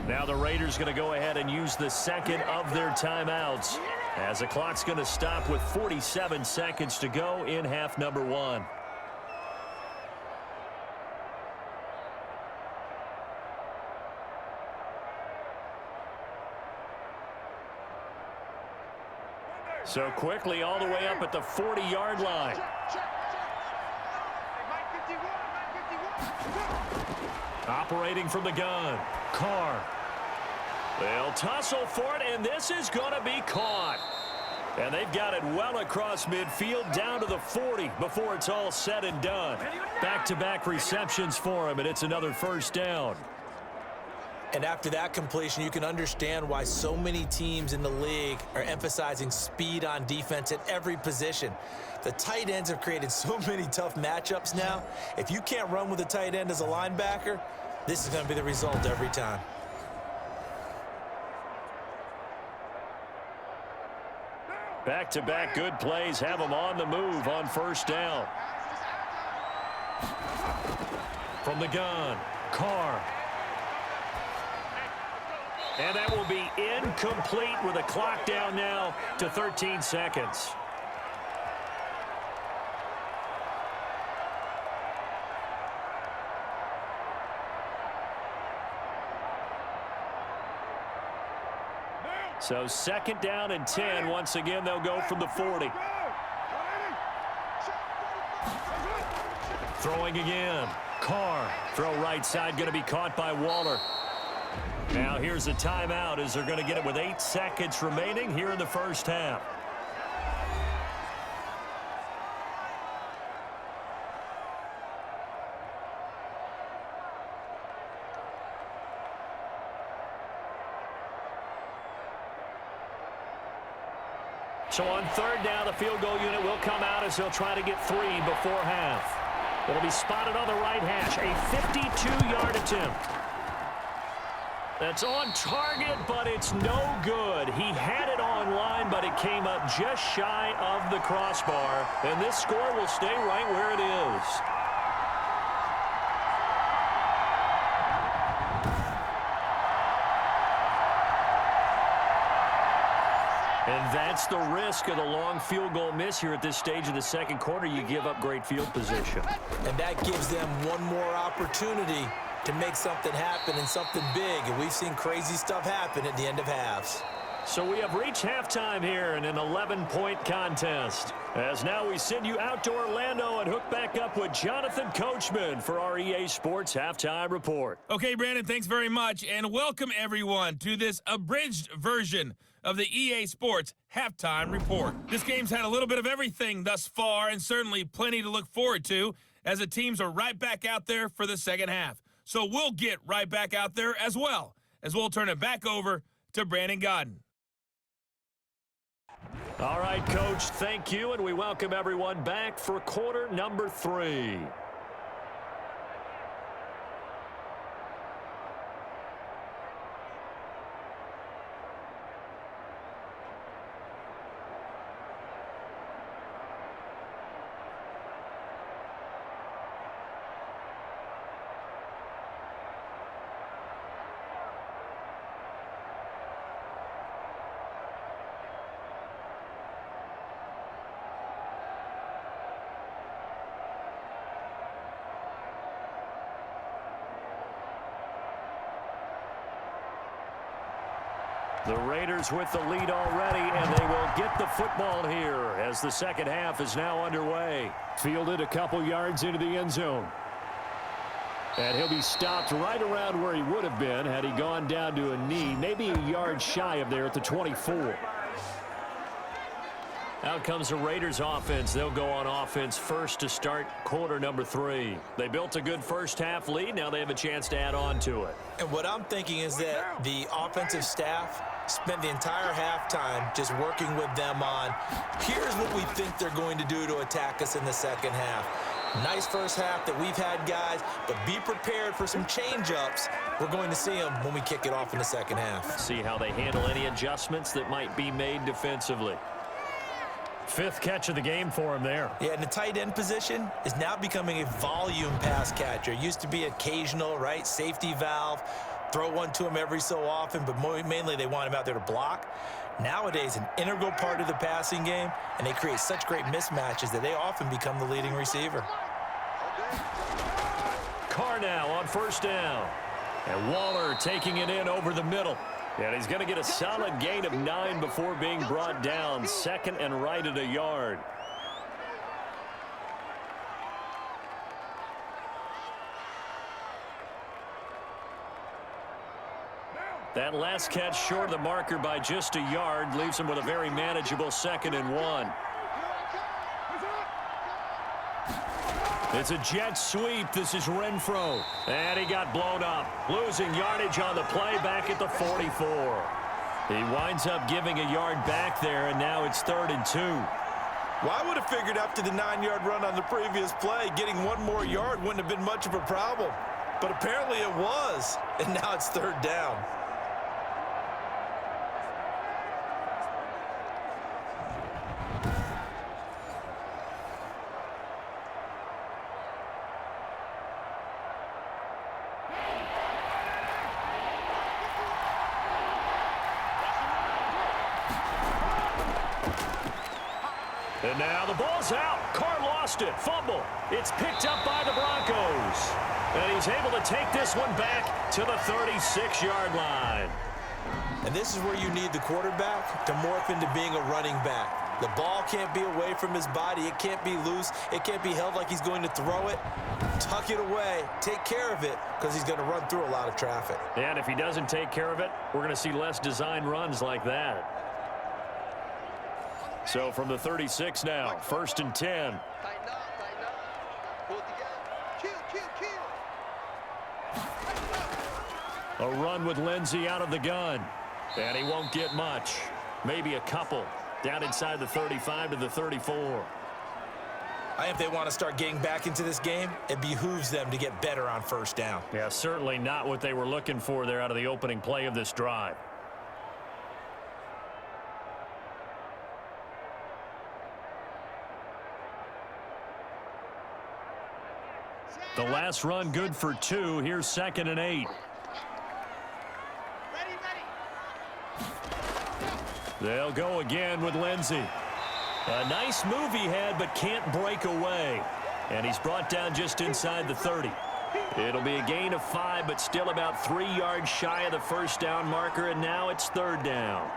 Now the Raiders going to go ahead and use the second of their timeouts as the clock's going to stop with 47 seconds to go in half number 1. So quickly all the way up at the 40-yard line. Operating from the gun, Carr. They'll tussle for it, and this is going to be caught. And they've got it well across midfield down to the 40 before it's all said and done. Back-to-back receptions for him, and it's another first down. And after that completion, you can understand why so many teams in the league are emphasizing speed on defense at every position. The tight ends have created so many tough matchups now. If you can't run with a tight end as a linebacker, this is going to be the result every time. Back-to-back good plays have them on the move on first down. From the gun, Carr. And that will be incomplete with a clock down now to 13 seconds. So 2nd down and 10. Once again, they'll go from the 40. Throwing again. Carr. Throw right side going to be caught by Waller. Now here's a timeout as they're going to get it with 8 seconds remaining here in the first half. So on 3rd down, the field goal unit will come out as they'll try to get 3 before half. It'll be spotted on the right hash. A 52-yard attempt. That's on target, but it's no good. He had it on line, but it came up just shy of the crossbar. And this score will stay right where it is. And that's the risk of the long field goal miss here at this stage of the 2nd quarter. You give up great field position. And that gives them one more opportunity to make something happen and something big. And we've seen crazy stuff happen at the end of halves. So we have reached halftime here in an 11-point contest. As now we send you out to Orlando and hook back up with Jonathan Coachman for our EA Sports Halftime Report. Okay, Brandon, thanks very much. And welcome, everyone, to this abridged version of the EA Sports Halftime Report. This game's had a little bit of everything thus far and certainly plenty to look forward to as the teams are right back out there for the 2nd half. So we'll get right back out there as well as we'll turn it back over to Brandon Godden. All right, Coach, thank you, and we welcome everyone back for quarter number 3. The Raiders with the lead already, and they will get the football here as the 2nd half is now underway. Fielded a couple yards into the end zone. And he'll be stopped right around where he would have been had he gone down to a knee, maybe a yard shy of there at the 24. Out comes the Raiders offense. They'll go on offense first to start quarter number 3. They built a good first half lead. Now they have a chance to add on to it. And what I'm thinking is that the offensive staff spent the entire halftime just working with them on, here's what we think they're going to do to attack us in the second half. Nice first half that we've had, guys, but be prepared for some change-ups. We're going to see them when we kick it off in the second half. See how they handle any adjustments that might be made defensively. 5th catch of the game for him there. Yeah, and the tight end position is now becoming a volume pass catcher. Used to be occasional, right? Safety valve. Throw one to him every so often, but mainly they want him out there to block. Nowadays, an integral part of the passing game, and they create such great mismatches that they often become the leading receiver. Carr now on first down. And Waller taking it in over the middle. And he's going to get a solid gain of 9 before being brought down. 2nd and right at a yard. That last catch short of the marker by just a yard leaves him with a very manageable 2nd and 1. It's a jet sweep. This is Renfro. And he got blown up. Losing yardage on the play back at the 44. He winds up giving a yard back there, and now it's 3rd and 2. Well, I would have figured after the 9-yard run on the previous play, getting 1 more yard wouldn't have been much of a problem. But apparently it was, and now it's 3rd down. And now the ball's out. Carr lost it. Fumble. It's picked up by the Broncos. And he's able to take this one back to the 36-yard line. And this is where you need the quarterback to morph into being a running back. The ball can't be away from his body. It can't be loose. It can't be held like he's going to throw it. Tuck it away. Take care of it because he's going to run through a lot of traffic. And if he doesn't take care of it, we're going to see less design runs like that. So from the 36 now, 1st and 10. Tighten up, tighten up. Pull it together. Kill. A run with Lindsey out of the gun. And he won't get much. Maybe a couple. Down inside the 35 to the 34. I think if they want to start getting back into this game, it behooves them to get better on first down. Yeah, certainly not what they were looking for there out of the opening play of this drive. The last run good for 2. Here's 2nd and 8. They'll go again with Lindsey. A nice move he had, but can't break away. And he's brought down just inside the 30. It'll be a gain of 5, but still about 3 yards shy of the first down marker, and now it's 3rd down.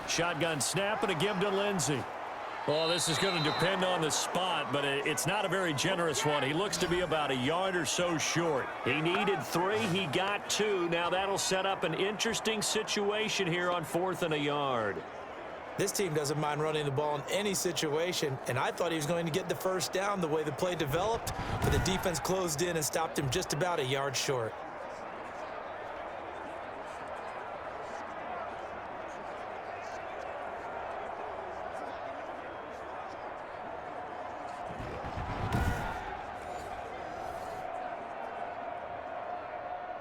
Shotgun snap and a give to Lindsey. Well, this is going to depend on the spot, but it's not a very generous one. He looks to be about a yard or so short. He needed 3. He got 2. Now that'll set up an interesting situation here on 4th and a yard. This team doesn't mind running the ball in any situation, and I thought he was going to get the first down the way the play developed, but the defense closed in and stopped him just about a yard short.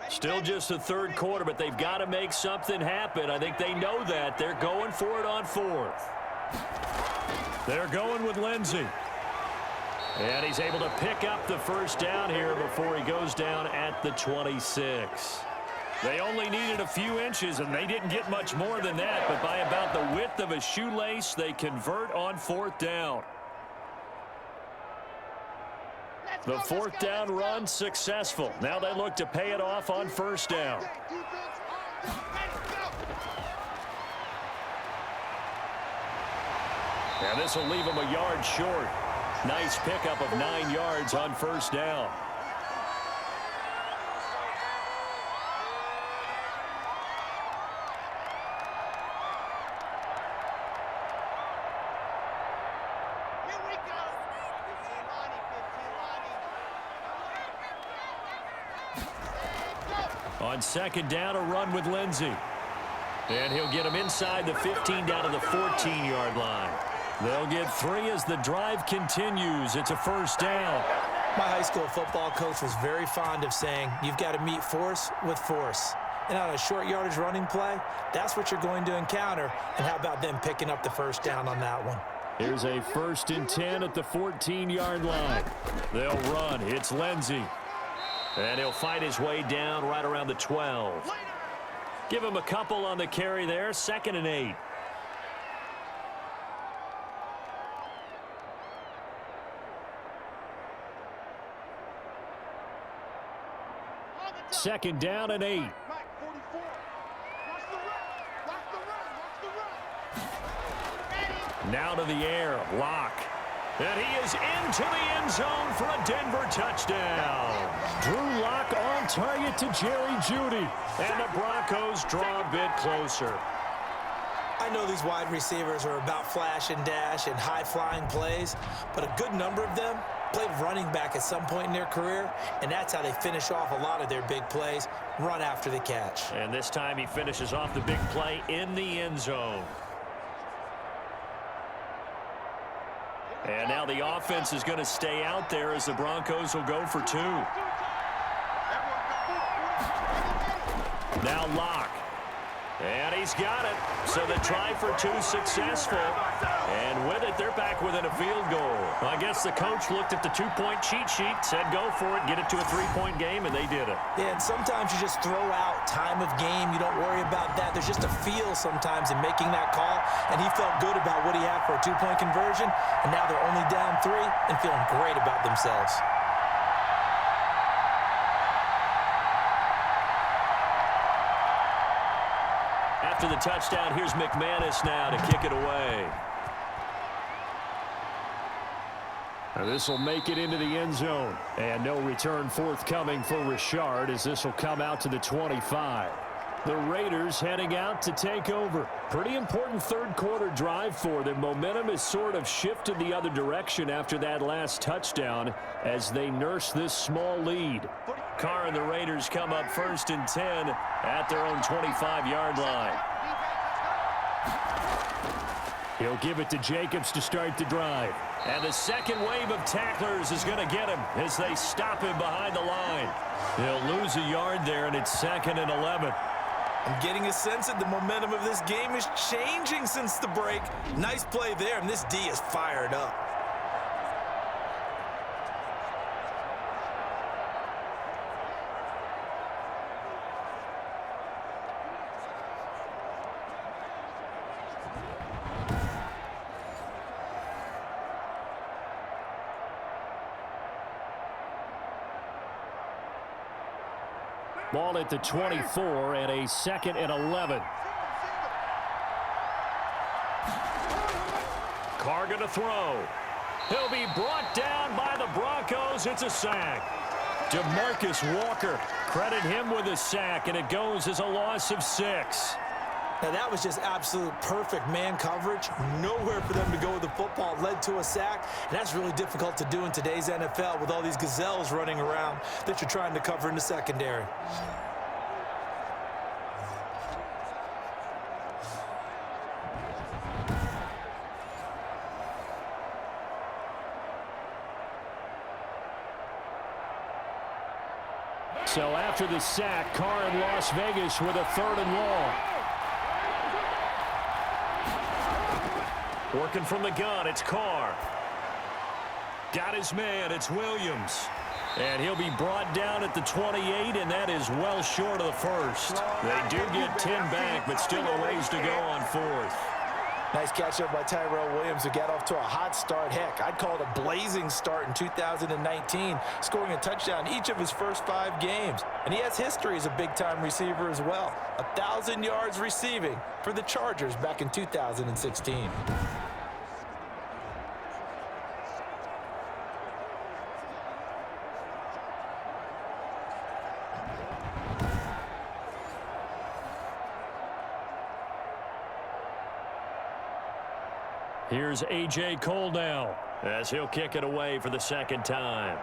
Still just the 3rd quarter, but they've got to make something happen. I think they know that. They're going for it on 4th. They're going with Lindsey. And he's able to pick up the first down here before he goes down at the 26. They only needed a few inches, and they didn't get much more than that, but by about the width of a shoelace, they convert on 4th down. The fourth down run successful. Now they look to pay it off on first down. And this will leave him a yard short. Nice pickup of 9 yards on first down. On second down, a run with Lindsey. And he'll get him inside the 15 down to the 14-yard line. They'll get 3 as the drive continues. It's a first down. My high school football coach was very fond of saying, you've got to meet force with force. And on a short yardage running play, that's what you're going to encounter. And how about them picking up the first down on that one? Here's a 1st and 10 at the 14-yard line. They'll run. It's Lindsey. And he'll fight his way down right around the 12. Give him a couple on the carry there. 2nd and 8. Second down and 8. Now to the air. Lock. And he is into the end zone for a Denver touchdown. Drew Lock on target to Jerry Jeudy. And the Broncos draw a bit closer. I know these wide receivers are about flash and dash and high-flying plays, but a good number of them played running back at some point in their career, and that's how they finish off a lot of their big plays, run after the catch. And this time he finishes off the big play in the end zone. And now the offense is going to stay out there as the Broncos will go for 2. Now Lock. And he's got it. So the try for 2 successful. And with it, they're back within a field goal. I guess the coach looked at the 2-point cheat sheet, said go for it, get it to a 3-point game, and they did it. Yeah, and sometimes you just throw out time of game. You don't worry about that. There's just a feel sometimes in making that call, and he felt good about what he had for a 2-point conversion, and now they're only down 3 and feeling great about themselves. After the touchdown, here's McManus now to kick it away. This will make it into the end zone. And no return forthcoming for Richard as this will come out to the 25. The Raiders heading out to take over. Pretty important third-quarter drive for them. Momentum has sort of shifted the other direction after that last touchdown as they nurse this small lead. Carr and the Raiders come up 1st and 10 at their own 25-yard line. He'll give it to Jacobs to start the drive. And the second wave of tacklers is going to get him as they stop him behind the line. He'll lose a yard there, and it's 2nd and 11. I'm getting a sense that the momentum of this game is changing since the break. Nice play there, and this D is fired up. Ball at the 24 and a 2nd and 11. Carr going to throw. He'll be brought down by the Broncos. It's a sack. DeMarcus Walker, credit him with a sack, and it goes as a loss of 6. Now, that was just absolute perfect man coverage. Nowhere for them to go with the football. Led to a sack, and that's really difficult to do in today's NFL with all these gazelles running around that you're trying to cover in the secondary. So after the sack, Carr in Las Vegas with a 3rd and long. Working from the gun, it's Carr. Got his man, it's Williams. And he'll be brought down at the 28, and that is well short of the 1st. They do get 10 back, but still a ways to go on 4th. Nice catch up by Tyrell Williams, who got off to a hot start. Heck, I'd call it a blazing start in 2019, scoring a touchdown each of his first 5 games. And he has history as a big-time receiver as well. 1,000 yards receiving for the Chargers back in 2016. Here's A.J. Cole now as he'll kick it away for the second time.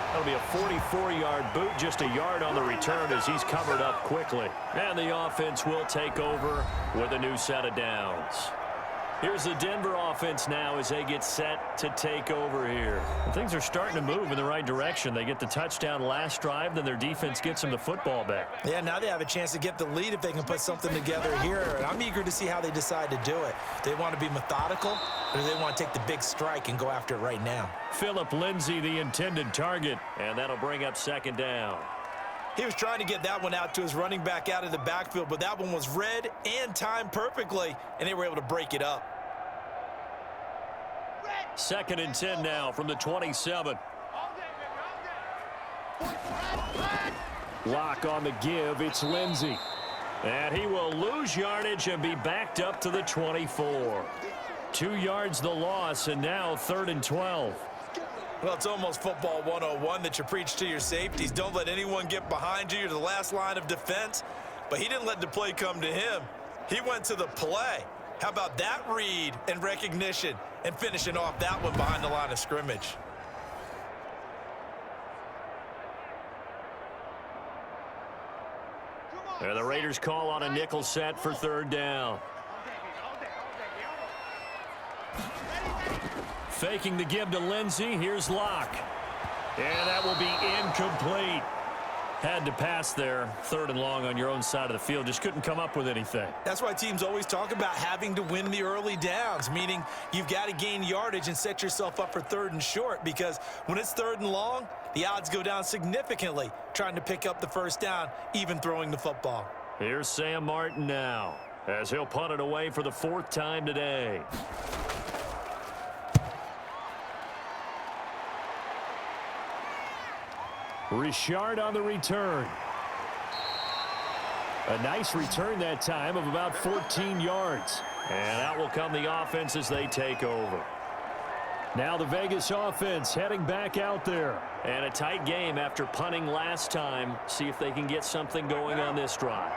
That'll be a 44-yard boot, just a yard on the return as he's covered up quickly. And the offense will take over with a new set of downs. Here's the Denver offense now as they get set to take over here. And things are starting to move in the right direction. They get the touchdown last drive, then their defense gets them the football back. Yeah, now they have a chance to get the lead if they can put something together here. And I'm eager to see how they decide to do it. Do they want to be methodical, or do they want to take the big strike and go after it right now? Phillip Lindsay, the intended target, and that'll bring up second down. He was trying to get that one out to his running back out of the backfield, but that one was read and timed perfectly, and they were able to break it up. 2nd and 10 now from the 27. Lock on the give. It's Lindsay. And he will lose yardage and be backed up to the 24. 2 yards the loss, and now 3rd and 12. Well, it's almost football 101 that you preach to your safeties. Don't let anyone get behind you. You're the last line of defense. But he didn't let the play come to him. He went to the play. How about that read and recognition and finishing off that one behind the line of scrimmage? And the Raiders call on a nickel set for 3rd down. Faking the give to Lindsay. Here's Locke. And that will be incomplete. Had to pass there. 3rd and long on your own side of the field. Just couldn't come up with anything. That's why teams always talk about having to win the early downs, meaning you've got to gain yardage and set yourself up for 3rd and short, because when it's 3rd and long, the odds go down significantly trying to pick up the first down, even throwing the football. Here's Sam Martin now as he'll punt it away for the 4th time today. Richard on the return. A nice return that time of about 14 yards. And out will come the offense as they take over. Now the Vegas offense heading back out there. And a tight game after punting last time. See if they can get something going on this drive.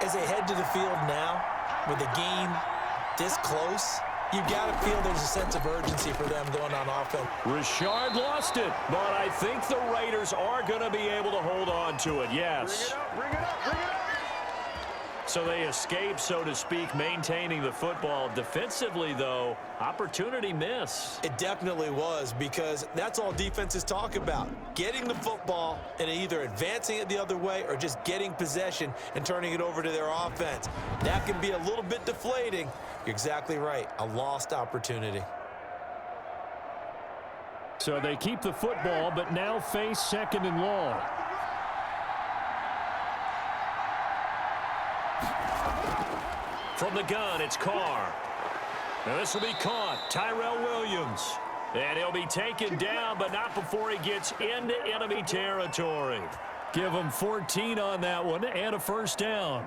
As they head to the field now, with the game this close, you've got to feel there's a sense of urgency for them going on offense. Richard lost it, but I think the Raiders are going to be able to hold on to it, yes. Bring it up, bring it up. So they escape, so to speak, maintaining the football. Defensively, though, opportunity miss. It definitely was, because that's all defenses talk about. Getting the football and either advancing it the other way or just getting possession and turning it over to their offense. That can be a little bit deflating. You're exactly right. A lost opportunity. So they keep the football, but now face 2nd and long. From the gun, it's Carr. Now this will be caught. Tyrell Williams. And he'll be taken down, but not before he gets into enemy territory. Give him 14 on that one and a 1st down.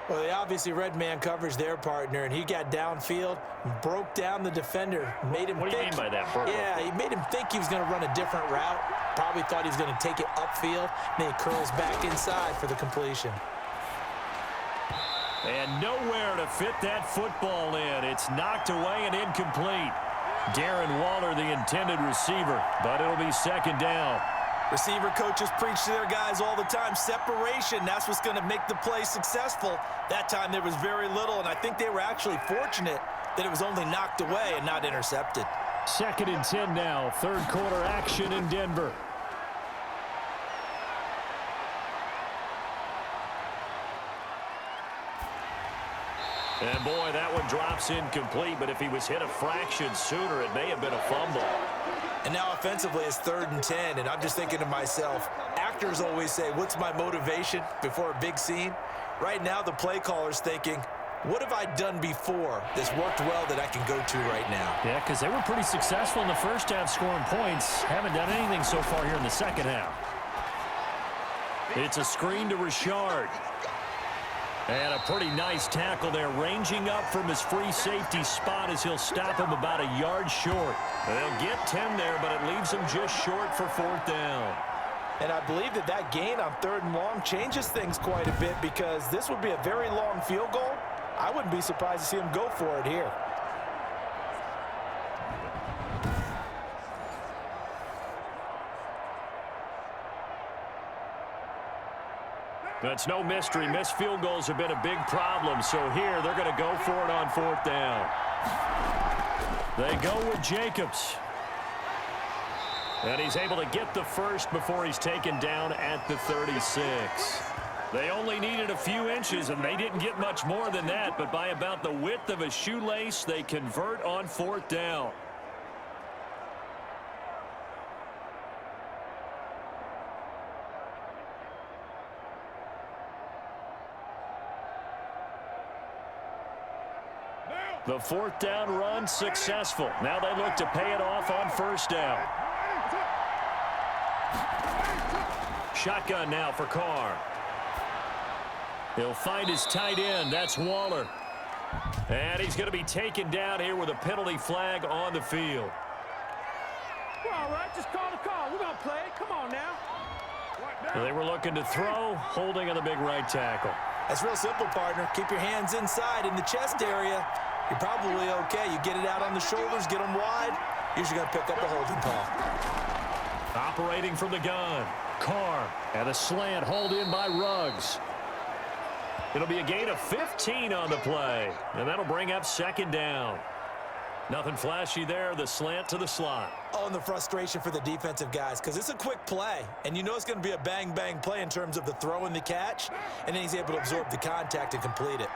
Well, they obviously read man coverage their partner, and he got downfield, broke down the defender, made him What do you mean by that, Burrow? Yeah, he made him think he was going to run a different route. Probably thought he was going to take it upfield. Then he curls back inside for the completion. And nowhere to fit that football in. It's knocked away and incomplete. Darren Waller, the intended receiver, but it'll be 2nd down. Receiver coaches preach to their guys all the time. Separation, that's what's going to make the play successful. That time there was very little, and I think they were actually fortunate that it was only knocked away and not intercepted. 2nd and 10 now. 3rd quarter action in Denver. And, boy, that one drops incomplete, but if he was hit a fraction sooner, it may have been a fumble. And now offensively it's 3rd and 10, and I'm just thinking to myself, actors always say, what's my motivation before a big scene? Right now the play caller's thinking, what have I done before that's worked well that I can go to right now? Yeah, because they were pretty successful in the first half scoring points. Haven't done anything so far here in the second half. It's a screen to Richard. And a pretty nice tackle there, ranging up from his free safety spot as he'll stop him about a yard short. They'll get 10 there, but it leaves him just short for 4th down. And I believe that gain on 3rd and long changes things quite a bit because this would be a very long field goal. I wouldn't be surprised to see him go for it here. That's no mystery. Missed field goals have been a big problem. So here, they're going to go for it on 4th down. They go with Jacobs. And he's able to get the first before he's taken down at the 36. They only needed a few inches, and they didn't get much more than that. But by about the width of a shoelace, they convert on 4th down. The 4th down run successful. Now they look to pay it off on 1st down. Shotgun now for Carr. He'll find his tight end. That's Waller. And he's going to be taken down here with a penalty flag on the field. We're all right. Just call the call. We're going to play it. Come on now. They were looking to throw, holding on the big right tackle. That's real simple, partner. Keep your hands inside in the chest area. You're probably okay. You get it out on the shoulders, get them wide. Usually going to pick up a holding call. Operating from the gun. Carr and a slant hauled in by Ruggs. It'll be a gain of 15 on the play, and that'll bring up 2nd down. Nothing flashy there, the slant to the slot. Oh, and the frustration for the defensive guys, because it's a quick play, and you know it's going to be a bang-bang play in terms of the throw and the catch, and then he's able to absorb the contact and complete it.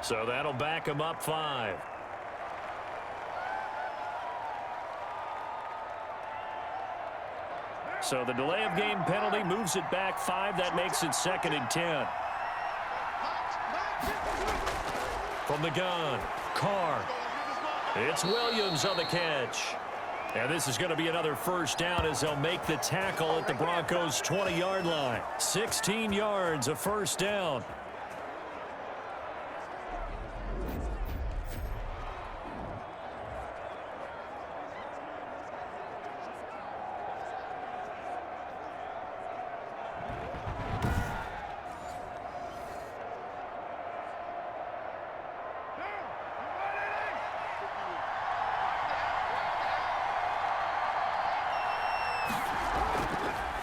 So that'll back him up 5. So the delay of game penalty moves it back 5. That makes it 2nd and 10. From the gun, Carr. It's Williams on the catch. And this is going to be another 1st down as they'll make the tackle at the Broncos' 20-yard line. 16 yards, a 1st down.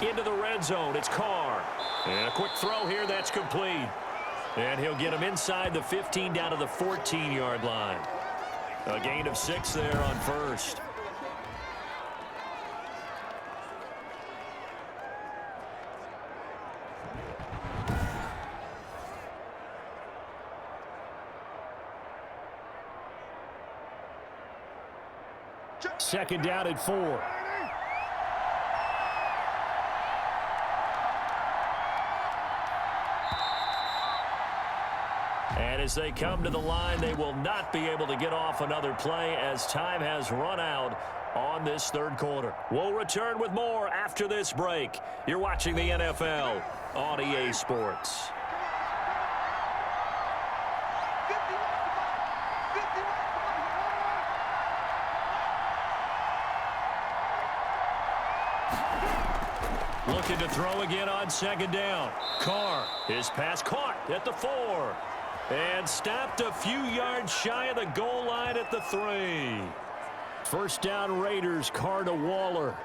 Into the red zone, it's Carr. And a quick throw here, that's complete. And he'll get him inside the 15 down to the 14-yard line. A gain of 6 there on 1st. Second down at 4. And as they come to the line, they will not be able to get off another play as time has run out on this 3rd quarter. We'll return with more after this break. You're watching the NFL on EA Sports. Looking to throw again on 2nd down. Carr, his pass caught at the 4. And stopped a few yards shy of the goal line at the 3. 1st down Raiders, Carr to Waller.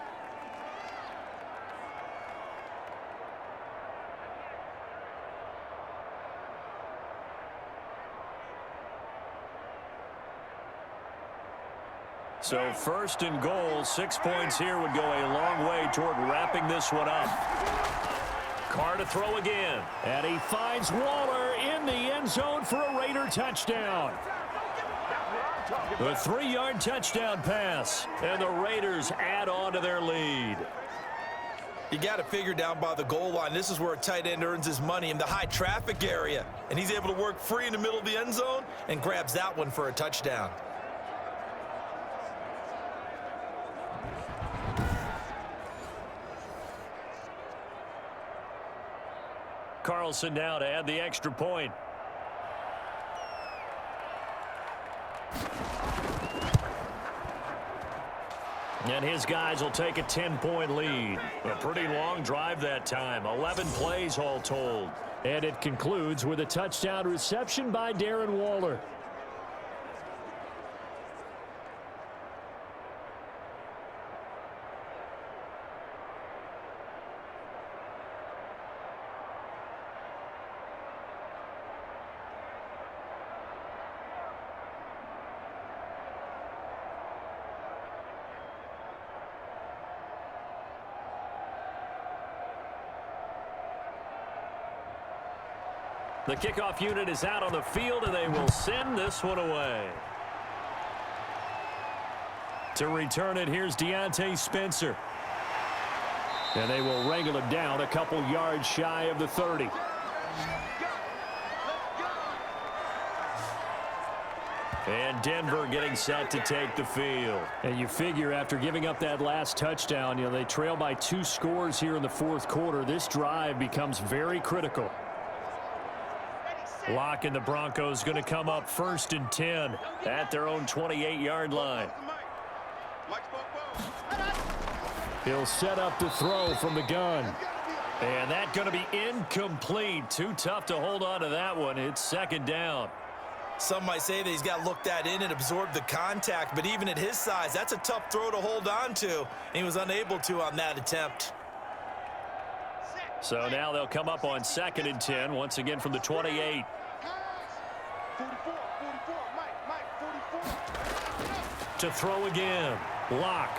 So first and goal, 6 points here would go a long way toward wrapping this one up. Carr to throw again. And he finds Waller in the end zone for a Raider touchdown. A 3-yard touchdown pass. And the Raiders add on to their lead. You got to figure down by the goal line. This is where a tight end earns his money, in the high traffic area. And he's able to work free in the middle of the end zone and grabs that one for a touchdown. Carlson now to add the extra point. And his guys will take a 10-point lead. A pretty long drive that time. 11 plays all told. And it concludes with a touchdown reception by Darren Waller. The kickoff unit is out on the field, and they will send this one away. To return it, here's Deontay Spencer. And they will wrangle him down a couple yards shy of the 30. And Denver getting set to take the field. And you figure after giving up that last touchdown, they trail by 2 scores here in the fourth quarter. This drive becomes very critical. Locke and the Broncos going to come up 1st and 10 at their own 28-yard line. He'll set up to throw from the gun. And that's going to be incomplete. Too tough to hold on to that one. It's 2nd down. Some might say that he's got to look that in and absorb the contact, but even at his size, that's a tough throw to hold on to. And he was unable to on that attempt. So now they'll come up on 2nd and 10, once again from the 28. To throw again, Locke.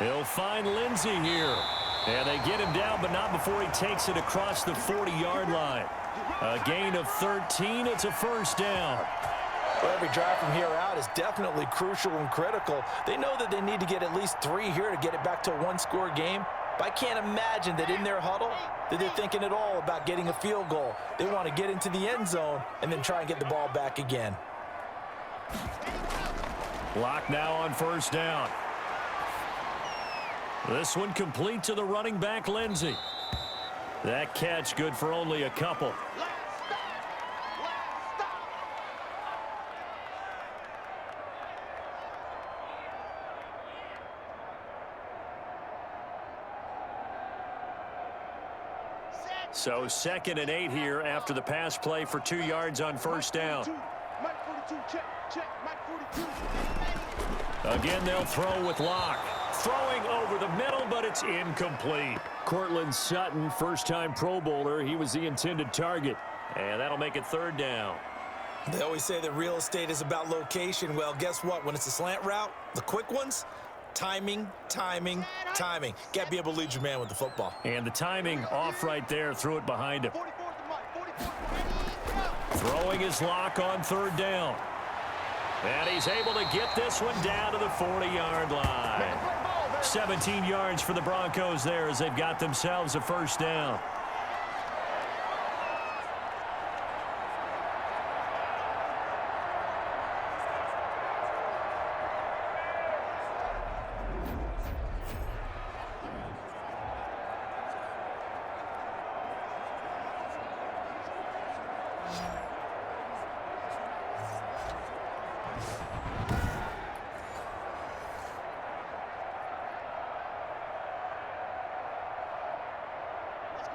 He'll find Lindsey here. And they get him down, but not before he takes it across the 40-yard line. A gain of 13, it's a 1st down. Well, every drive from here out is definitely crucial and critical. They know that they need to get at least 3 here to get it back to a 1-score game. But I can't imagine that in their huddle that they're thinking at all about getting a field goal. They want to get into the end zone and then try and get the ball back again. Locke now on 1st down. This one complete to the running back, Lindsey. That catch good for only a couple. So 2nd and 8 here after the pass play for 2 yards on 1st down. Again, they'll throw with Locke. Throwing over the middle, but it's incomplete. Cortland Sutton, first-time Pro Bowler. He was the intended target. And that'll make it 3rd down. They always say that real estate is about location. Well, guess what? When it's a slant route, the quick ones, timing, timing, timing. Got to be able to lead your man with the football. And the timing off right there. Threw it behind him. Throwing his Locke on 3rd down. And he's able to get this one down to the 40-yard line. 17 yards for the Broncos there as they've got themselves a 1st down.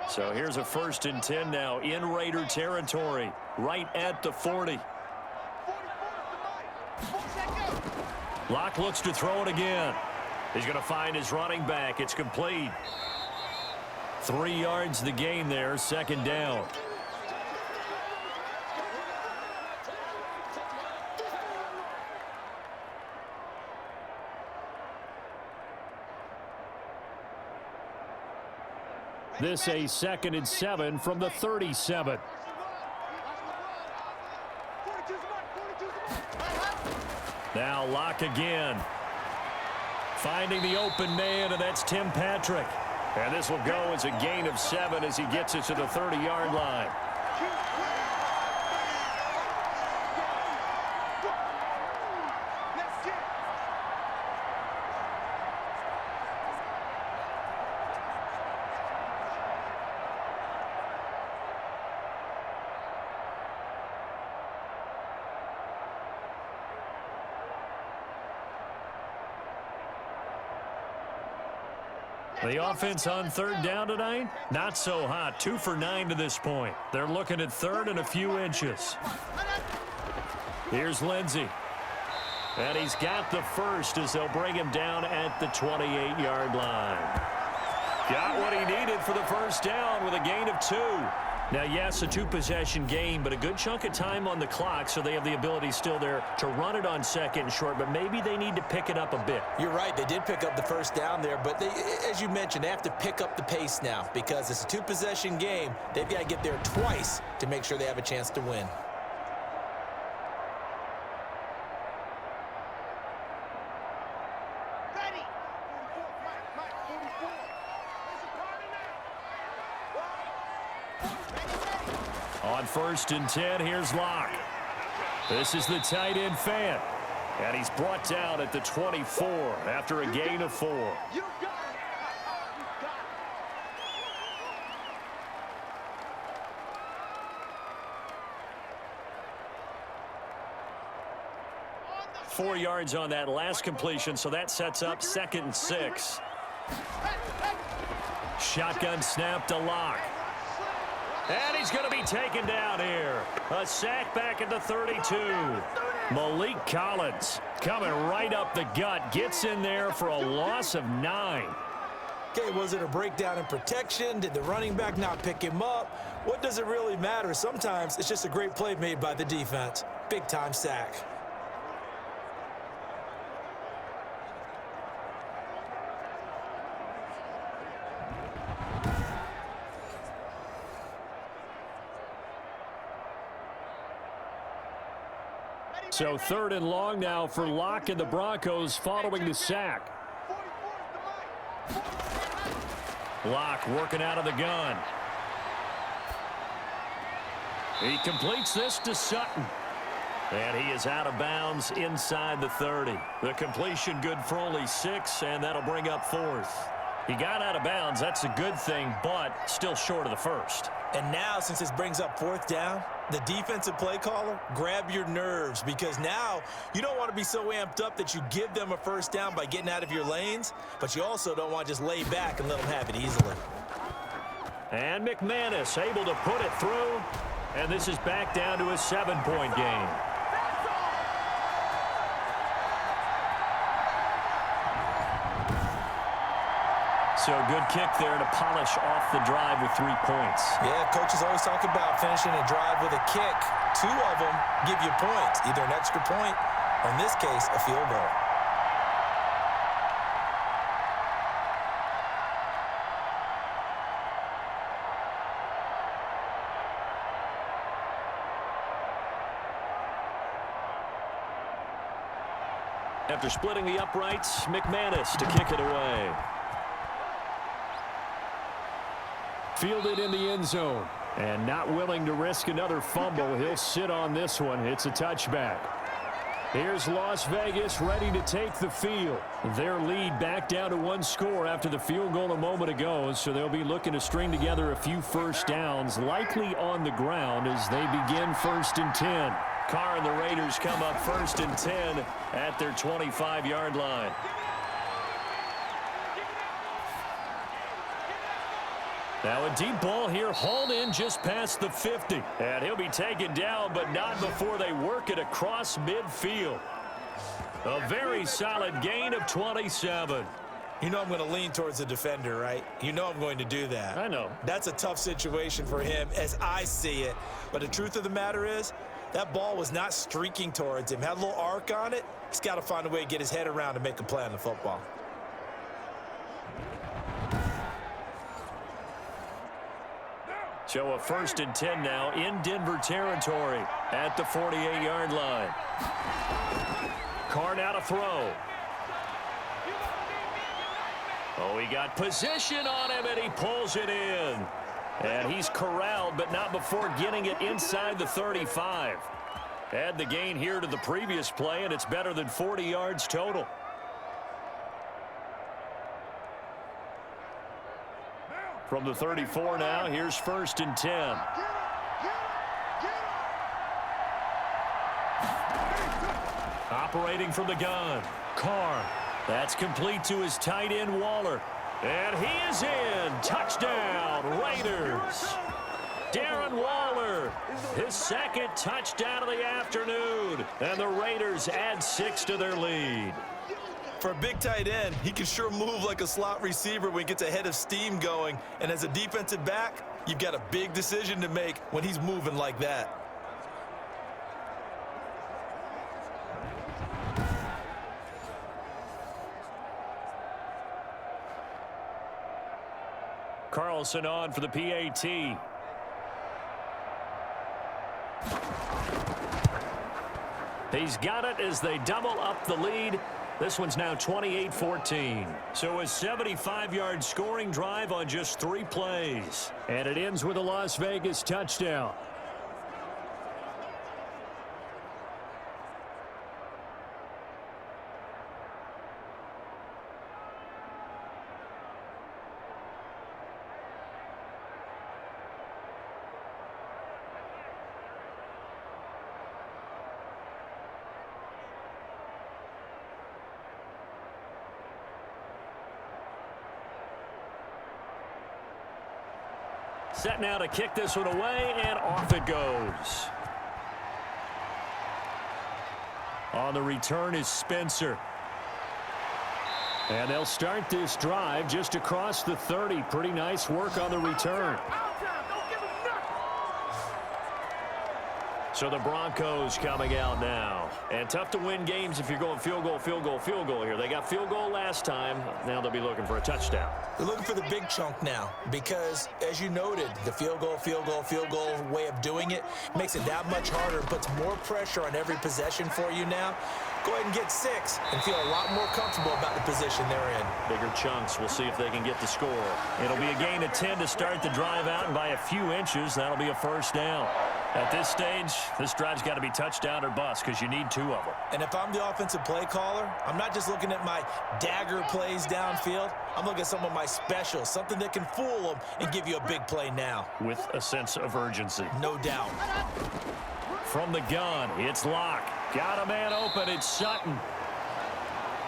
So here's a 1st and 10 now in Raider territory, right at the 40. Locke looks to throw it again. He's going to find his running back. It's complete. 3 yards the gain there, 2nd down. This a 2nd and 7 from the 37. Now Locke again. Finding the open man, and that's Tim Patrick. And this will go as a gain of 7 as he gets it to the 30-yard line. The offense on 3rd down tonight, not so hot. 2 for 9 to this point. They're looking at 3rd and a few inches. Here's Lindsey. And he's got the first as they'll bring him down at the 28-yard line. Got what he needed for the first down with a gain of 2. Now, yes, a 2-possession game, but a good chunk of time on the clock, so they have the ability still there to run it on 2nd and short, but maybe they need to pick it up a bit. You're right. They did pick up the first down there, but they, as you mentioned, they have to pick up the pace now because it's a 2-possession game. They've got to get there twice to make sure they have a chance to win. On 1st and 10, here's Locke. This is the tight end Fant. And he's brought down at the 24 after a gain of 4. Four yards on that last completion, so that sets up 2nd and 6. Shotgun snap to Locke. And he's going to be taken down here. A sack back at the 32. Malik Collins coming right up the gut. Gets in there for a loss of 9. Okay, was it a breakdown in protection? Did the running back not pick him up? What does it really matter? Sometimes it's just a great play made by the defense. Big-time sack. So 3rd and long now for Locke and the Broncos following the sack. Locke working out of the gun. He completes this to Sutton. And he is out of bounds inside the 30. The completion good for only 6, and that'll bring up 4th. He got out of bounds. That's a good thing, but still short of the first. And now, since this brings up 4th down, the defensive play caller, grab your nerves, because now you don't want to be so amped up that you give them a first down by getting out of your lanes, but you also don't want to just lay back and let them have it easily. And McManus able to put it through, and this is back down to a 7-point game. So good kick there to polish off the drive with 3 points. Yeah, coaches always talk about finishing a drive with a kick. 2 of them give you points, either an extra point or, in this case, a field goal. After splitting the uprights, McManus to kick it away. Fielded in the end zone. And not willing to risk another fumble. He'll sit on this one. It's a touchback. Here's Las Vegas ready to take the field. Their lead back down to 1 score after the field goal a moment ago. So they'll be looking to string together a few first downs, likely on the ground as they begin 1st and 10. Carr and the Raiders come up 1st and 10 at their 25-yard line. Now a deep ball here, hauled in just past the 50. And he'll be taken down, but not before they work it across midfield. A very solid gain of 27. You know I'm going to lean towards the defender, right? You know I'm going to do that. I know. That's a tough situation for him as I see it. But the truth of the matter is, that ball was not streaking towards him. Had a little arc on it. He's got to find a way to get his head around and make a play on the football. So a 1st and 10 now in Denver territory at the 48-yard line. Carr now to throw. Oh, he got position on him, and he pulls it in. And he's corralled, but not before getting it inside the 35. Add the gain here to the previous play, and it's better than 40 yards total. From the 34 now, here's 1st and 10. Operating from the gun, Carr. That's complete to his tight end, Waller. And he is in. Touchdown, Raiders. Darren Waller, his 2nd touchdown of the afternoon. And the Raiders add 6 to their lead. For a big tight end, he can sure move like a slot receiver when he gets a head of steam going. And as a defensive back, you've got a big decision to make when he's moving like that. Carlson on for the PAT. He's got it as they double up the lead. This one's now 28-14. So a 75-yard scoring drive on just 3 plays. And it ends with a Las Vegas touchdown. Set now to kick this one away, and off it goes. On the return is Spencer. And they'll start this drive just across the 30. Pretty nice work on the return. So the Broncos coming out now. And tough to win games if you're going field goal, field goal, field goal here. They got field goal last time. Now they'll be looking for a touchdown. They're looking for the big chunk now because, as you noted, the field goal way of doing it makes it that much harder, puts more pressure on every possession for you now. Go ahead and get 6 and feel a lot more comfortable about the position they're in. Bigger chunks. We'll see if they can get the score. It'll be a gain of 10 to start the drive out, and by a few inches, that'll be a 1st down. At this stage, this drive's got to be touchdown or bust because you need 2 of them. And if I'm the offensive play caller, I'm not just looking at my dagger plays downfield. I'm looking at some of my specials, something that can fool them and give you a big play now. With a sense of urgency. No doubt. From the gun, it's Locke. Got a man open, it's Sutton.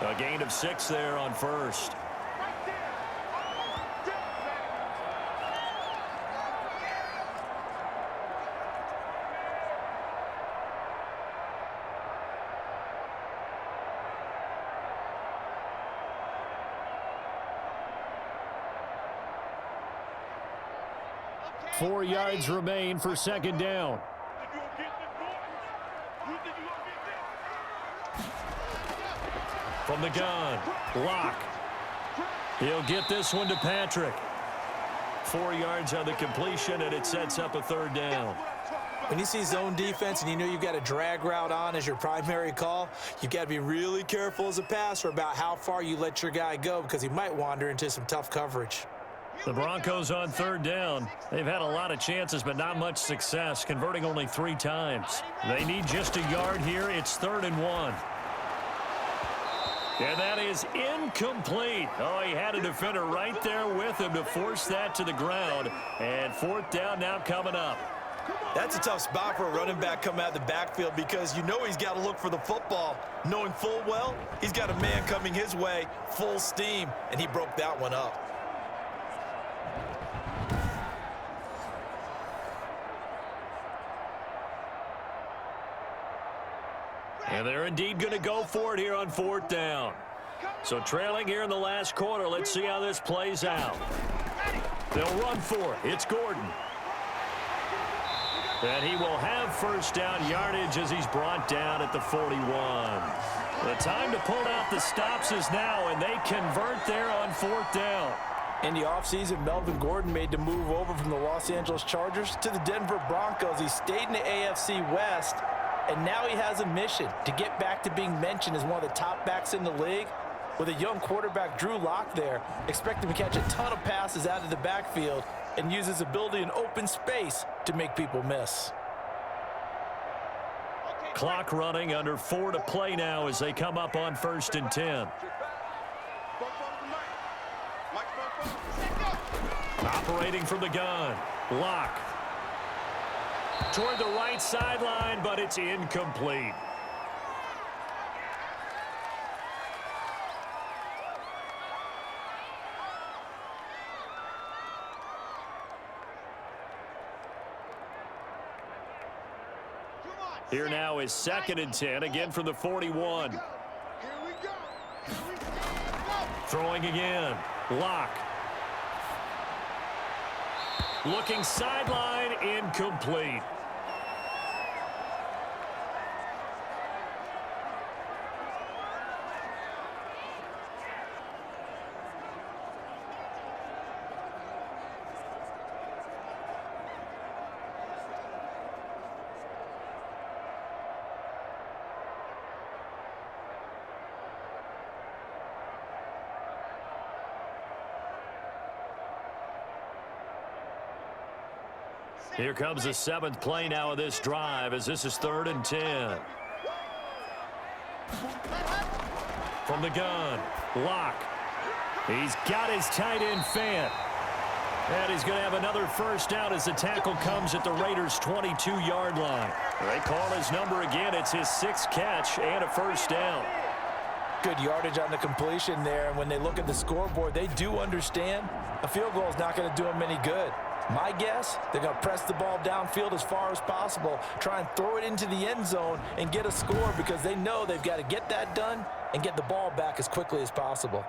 A gain of 6 there on 1st. Four yards remain for 2nd down. From the gun, Locke. He'll get this one to Patrick. 4 yards on the completion, and it sets up a 3rd down. When you see zone defense and you know you've got a drag route on as your primary call, you've got to be really careful as a passer about how far you let your guy go because he might wander into some tough coverage. The Broncos on 3rd down. They've had a lot of chances, but not much success, converting only 3 times. They need just a yard here. It's 3rd and 1. And that is incomplete. Oh, he had a defender right there with him to force that to the ground. And 4th down now coming up. That's a tough spot for a running back coming out of the backfield because you know he's got to look for the football, knowing full well he's got a man coming his way full steam, and he broke that one up. And they're indeed going to go for it here on 4th down. So trailing here in the last quarter. Let's see how this plays out. They'll run for it. It's Gordon. And he will have 1st down yardage as he's brought down at the 41. The time to pull out the stops is now, and they convert there on 4th down. In the offseason, Melvin Gordon made the move over from the Los Angeles Chargers to the Denver Broncos. He stayed in the AFC West, and now he has a mission to get back to being mentioned as one of the top backs in the league. With a young quarterback, Drew Lock, there, expect him to catch a ton of passes out of the backfield and use his ability in open space to make people miss. Clock running, under 4 to play now as they come up on 1st and 10. Operating from the gun, Lock. Toward the right sideline, but it's incomplete. Here now is 2nd and 10, again from the 41. Throwing again, Lock. Looking sideline, incomplete. Here comes the 7th play now of this drive as this is 3rd and 10. From the gun, Lock. He's got his tight end Fant. And he's going to have another first down as the tackle comes at the Raiders' 22-yard line. They call his number again. It's his 6th catch and a first down. Good yardage on the completion there, and when they look at the scoreboard, they do understand a field goal is not going to do them any good. My guess, they're going to press the ball downfield as far as possible, try and throw it into the end zone and get a score because they know they've got to get that done and get the ball back as quickly as possible.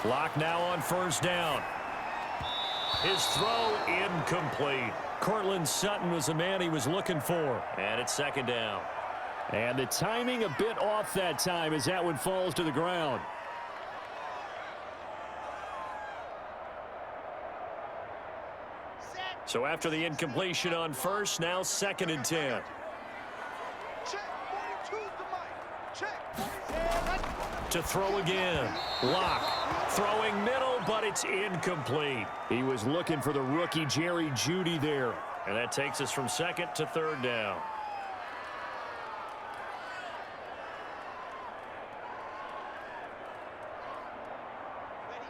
Lock now on first down. His throw incomplete. Cortland Sutton was the man he was looking for. And it's 2nd down. And the timing a bit off that time as that one falls to the ground. So after the incompletion on first, now 2nd and 10. To throw again. Lock. Throwing middle, but it's incomplete. He was looking for the rookie Jerry Jeudy there. And that takes us from 2nd to 3rd down.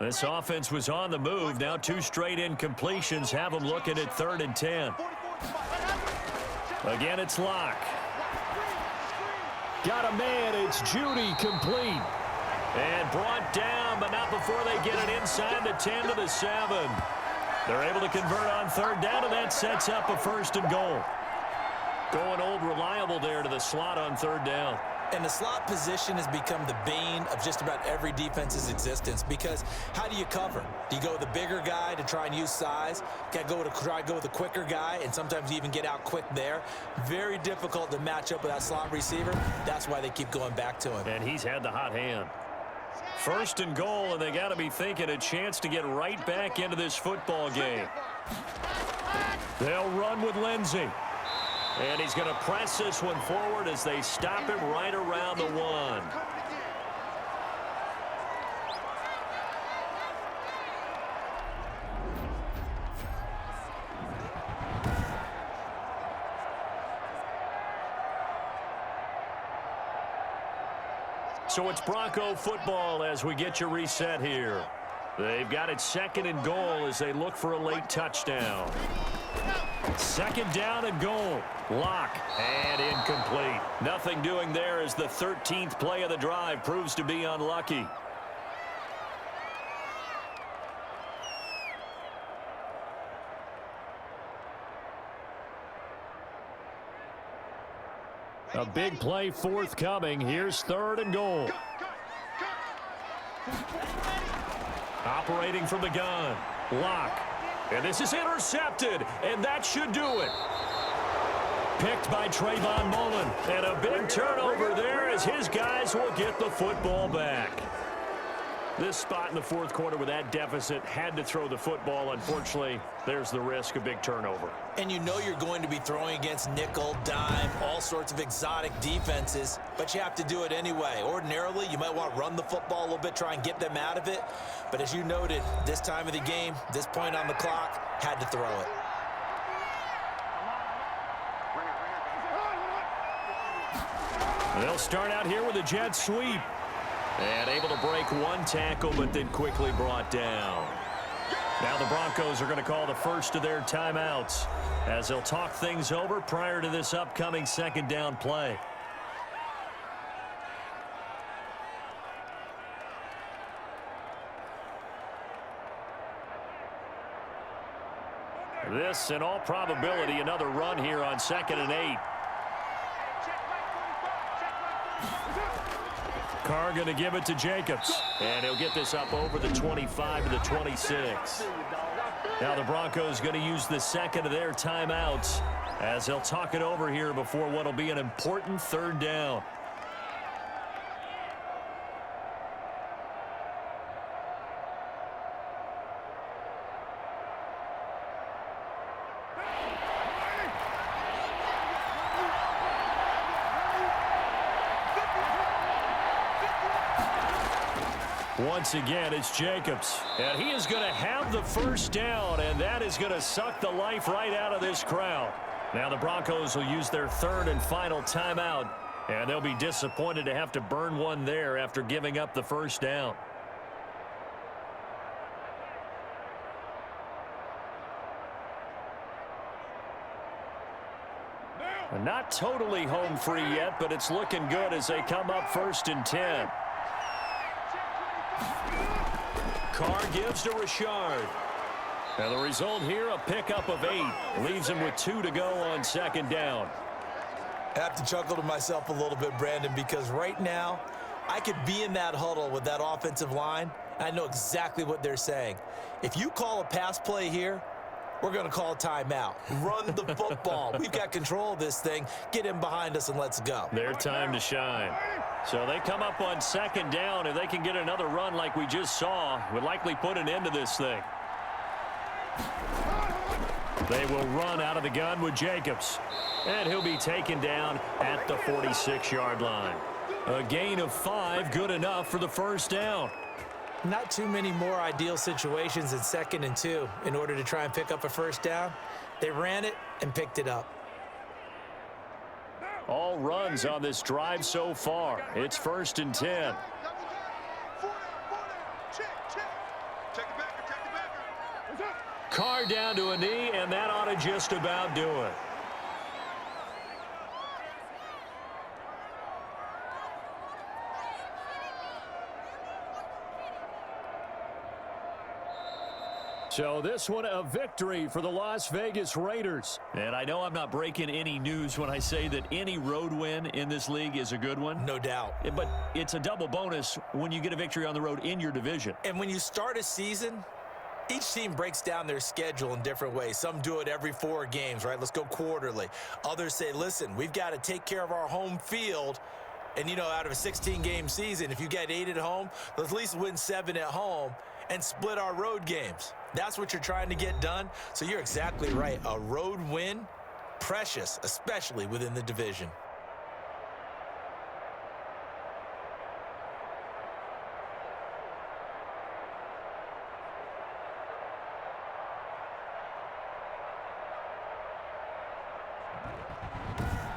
This offense was on the move. Now 2 straight incompletions have them looking at 3rd and 10. Again, it's Lock. Got a man. It's Jeudy complete. And brought down, but not before they get it inside the 10 to the 7. They're able to convert on 3rd down, and that sets up a 1st and goal. Going old reliable there to the slot on 3rd down. And the slot position has become the bane of just about every defense's existence because how do you cover? Do you go with the bigger guy to try and use size? Got to try to go with the quicker guy, and sometimes you even get out quick there. Very difficult to match up with that slot receiver. That's why they keep going back to him. And he's had the hot hand. 1st and goal, and they got to be thinking a chance to get right back into this football game. They'll run with Lindsey. And he's going to press this one forward as they stop him right around the 1. So it's Bronco football as we get you reset here. They've got it 2nd and goal as they look for a late touchdown. 2nd down and goal. Lock and incomplete. Nothing doing there as the 13th play of the drive proves to be unlucky. A big play forthcoming. Here's 3rd and goal. Operating from the gun. Lock. And this is intercepted, and that should do it. Picked by Trayvon Mullen. And a big turnover there as his guys will get the football back. This spot in the fourth quarter with that deficit had to throw the football. Unfortunately, there's the risk of big turnover. And you know you're going to be throwing against nickel, dime, all sorts of exotic defenses, but you have to do it anyway. Ordinarily, you might want to run the football a little bit, try and get them out of it. But as you noted, this time of the game, this point on the clock, had to throw it. They'll start out here with a jet sweep. And able to break one tackle, but then quickly brought down. Now the Broncos are going to call the first of their timeouts as they'll talk things over prior to this upcoming second down play. This, in all probability, another run here on 2nd and 8. Carr going to give it to Jacobs. And he'll get this up over the 25 to the 26. Now the Broncos going to use the second of their timeouts as they'll talk it over here before what will be an important third down. Once again, it's Jacobs. And he is going to have the first down, and that is going to suck the life right out of this crowd. Now the Broncos will use their third and final timeout, and they'll be disappointed to have to burn one there after giving up the first down. Not totally home free yet, but it's looking good as they come up 1st and 10. Carr gives to Richard. And the result here, a pickup of 8. Leaves him with 2 to go on 2nd down. I have to chuckle to myself a little bit, Brandon, because right now I could be in that huddle with that offensive line. I know exactly what they're saying. If you call a pass play here, we're going to call a timeout. Run the football. We've got control of this thing. Get in behind us and let's go. Their time to shine. So they come up on 2nd down. If they can get another run like we just saw, would likely put an end to this thing. They will run out of the gun with Jacobs. And he'll be taken down at the 46-yard line. A gain of 5, good enough for the first down. Not too many more ideal situations in 2nd and 2 in order to try and pick up a first down. They ran it and picked it up. All runs on this drive so far. It's 1st and 10. Carr down to a knee, and that ought to just about do it. So this one a victory for the Las Vegas Raiders. And I know I'm not breaking any news when I say that any road win in this league is a good one. No doubt. But it's a double bonus when you get a victory on the road in your division. And when you start a season, each team breaks down their schedule in different ways. Some do it every 4 games, right? Let's go quarterly. Others say, listen, we've got to take care of our home field. And, you know, out of a 16-game season, if you get 8 at home, let's at least win 7 at home and split our road games. That's what you're trying to get done. So you're exactly right. A road win, precious, especially within the division.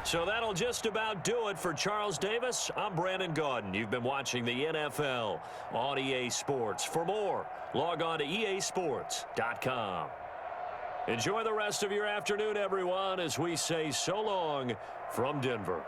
So that'll just about do it for Charles Davis. I'm Brandon Gaudin. You've been watching the NFL on EA Sports. For more, log on to easports.com. Enjoy the rest of your afternoon, everyone, as we say so long from Denver.